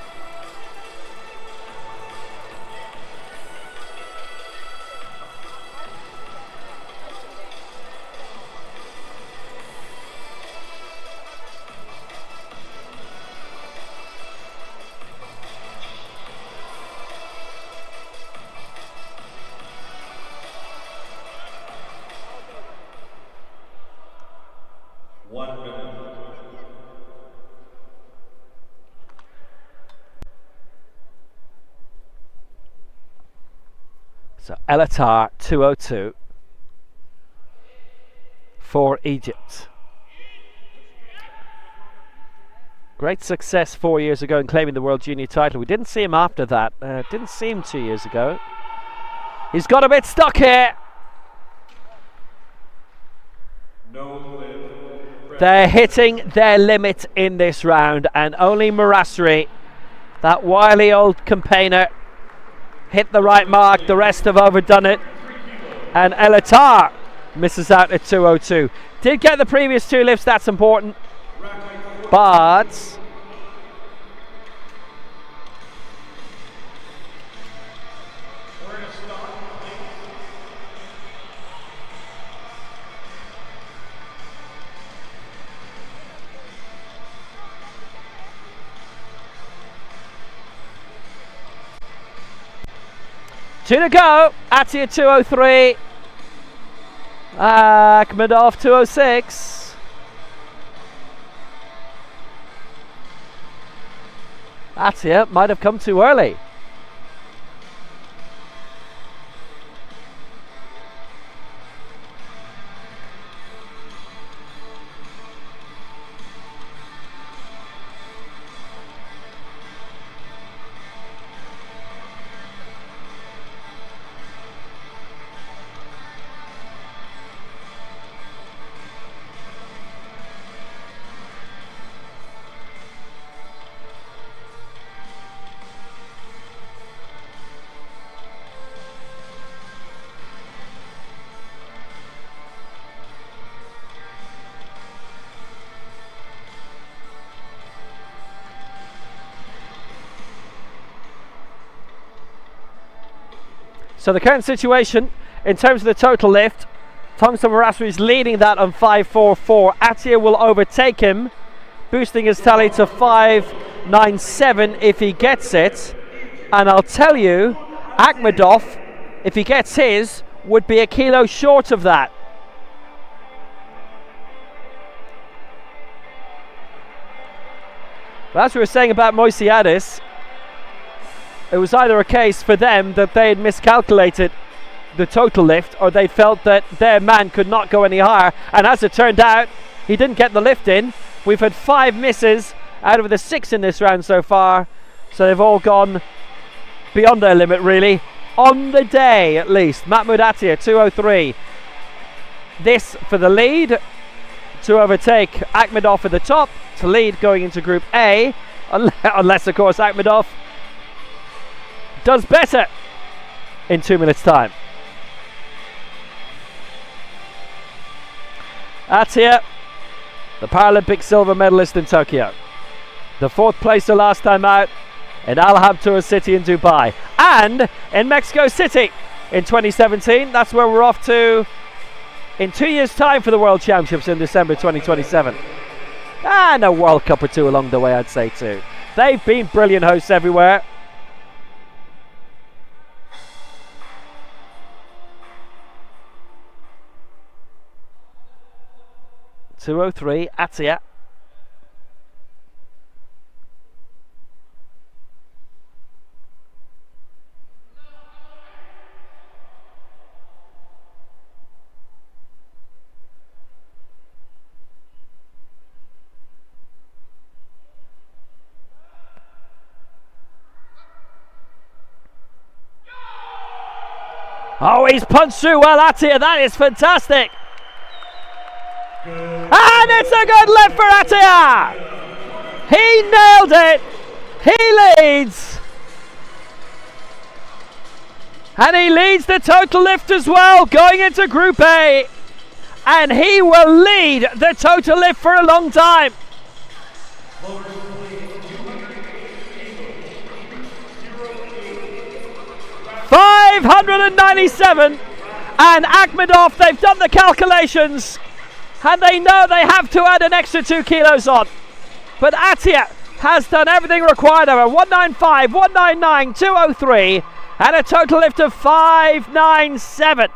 So El-Attar 202 for Egypt. Great success 4 years ago in claiming the World Junior title. We didn't see him after that. Didn't see him 2 years ago. He's got a bit stuck here. They're hitting their limit in this round, and only Marasri, that wily old campaigner, hit the right mark. The rest have overdone it, and El-Attar misses out at 202. Did get the previous 2 lifts, that's important, but two to go. Atia 203. Akhmedov 206. Atia might have come too early. So the current situation in terms of the total lift, Tongsa Marasri is leading that on 544. Atia will overtake him, boosting his tally to 597 if he gets it. And I'll tell you, Akhmedov, if he gets his, would be a kilo short of that. But as we were saying about Moisiadis, it was either a case for them that they had miscalculated the total lift, or they felt that their man could not go any higher, and as it turned out, he didn't get the lift in. We've had 5 misses out of the 6 in this round so far, so they've all gone beyond their limit really, on the day at least. Mahmoud Atia 203. This for the lead. to overtake Akhmedov at the top, to lead going into Group A, unless of course Akhmedov does better in 2 minutes time. Attia, the Paralympic silver medalist in Tokyo, the 4th placer last time out in Al Habtoor City in Dubai, and in Mexico City in 2017. That's where we're off to in 2 years' time for the World Championships in December 2027. And a World Cup or two along the way, I'd say too. They've been brilliant hosts everywhere. .203, Attia. Oh, he's punched through well, Attia. That is fantastic. And it's a good lift for Attia. He nailed it. He leads. And he leads the total lift as well, going into Group A. And he will lead the total lift for a long time. 597, and Akhmedov, they've done the calculations and they know they have to add an extra 2 kilos on, but Attia has done everything required of her. 195, 199, 203, and a total lift of 597.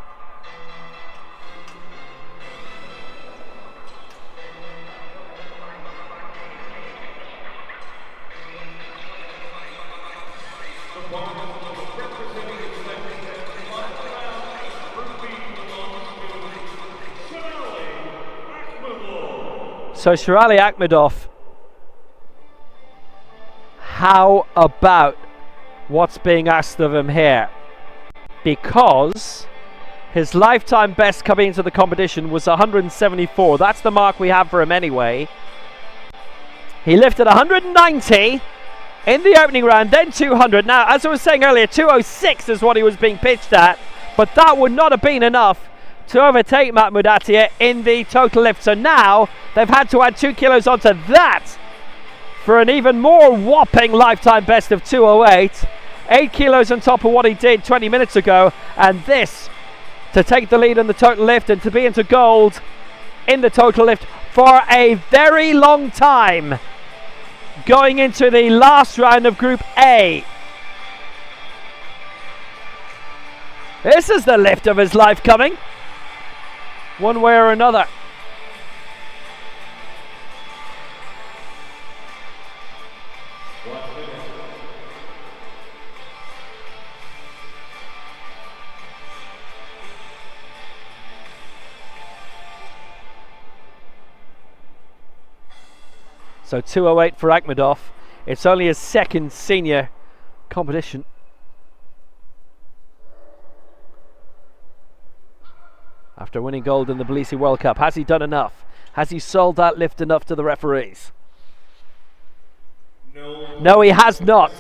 So Shirali Akhmedov, how about what's being asked of him here? Because his lifetime best coming into the competition was 174. That's the mark we have for him anyway. He lifted 190 in the opening round, then 200. Now, as I was saying earlier, 206 is what he was being pitched at, but that would not have been enough to overtake Mahmoud Attia in the total lift. So now they've had to add 2 kilos onto that for an even more whopping lifetime best of 208. 8 kilos on top of what he did 20 minutes ago, and this to take the lead in the total lift and to be into gold in the total lift for a very long time going into the last round of Group A. This is the lift of his life coming, one way or another. So 208 for Akhmedov. It's only his second senior competition. After winning gold in the Tbilisi World Cup, has he done enough? Has he sold that lift enough to the referees? No, he has not.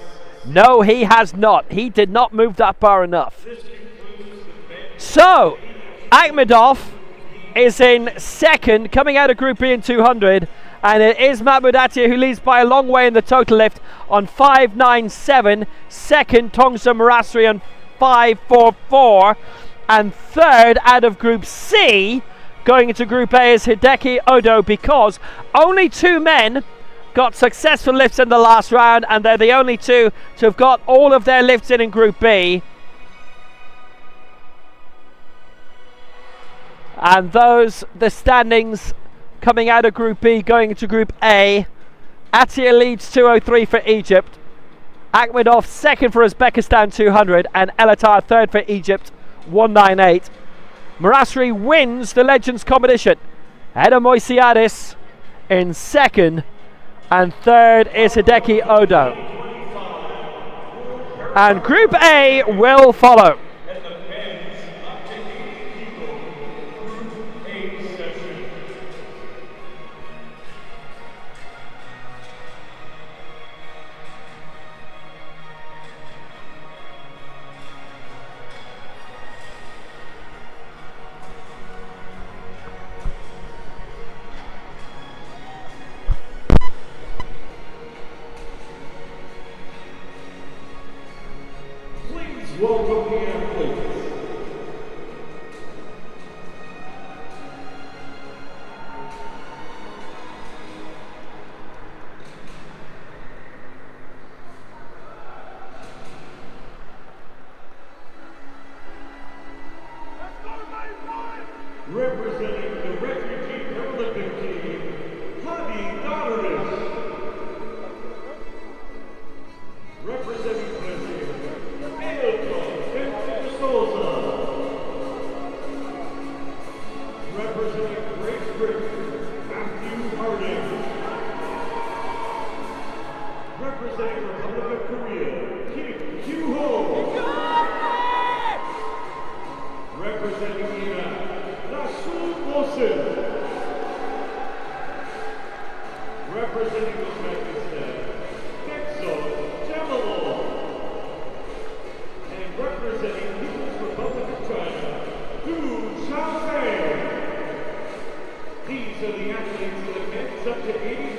No, he has not. He did not move that bar enough. So, Akhmedov is in second, coming out of Group B in 200, and it is Mahmoud Attia who leads by a long way in the total lift on 597. Second, Tongsa Marasri on 544. And third out of Group C, going into Group A, is Hideki Odo, because only 2 men got successful lifts in the last round, and they're the only 2 to have got all of their lifts in Group B. And those, the standings coming out of Group B, going into Group A. Attia leads 203 for Egypt. Akhmedov second for Uzbekistan 200, and Elatar third for Egypt 198. Marasri wins the Legends competition. Eda Moisiadis in second, and third is Hideki Odo. And Group A will follow. welcome the athletes. Representing the refugee Paralympic team, Hadi Dadaris. Representing Brazil, Elton Vincent Souza. Representing Great Britain, Matthew Harding. Representing Republic of Korea, Kim Kyu-ho. Representing Iran, Rasul Mohsen. Representing Uzbekistan, Kexo Jamalov. And representing People's Republic of China, Du Xiaofei. These are the athletes in the men's up to 80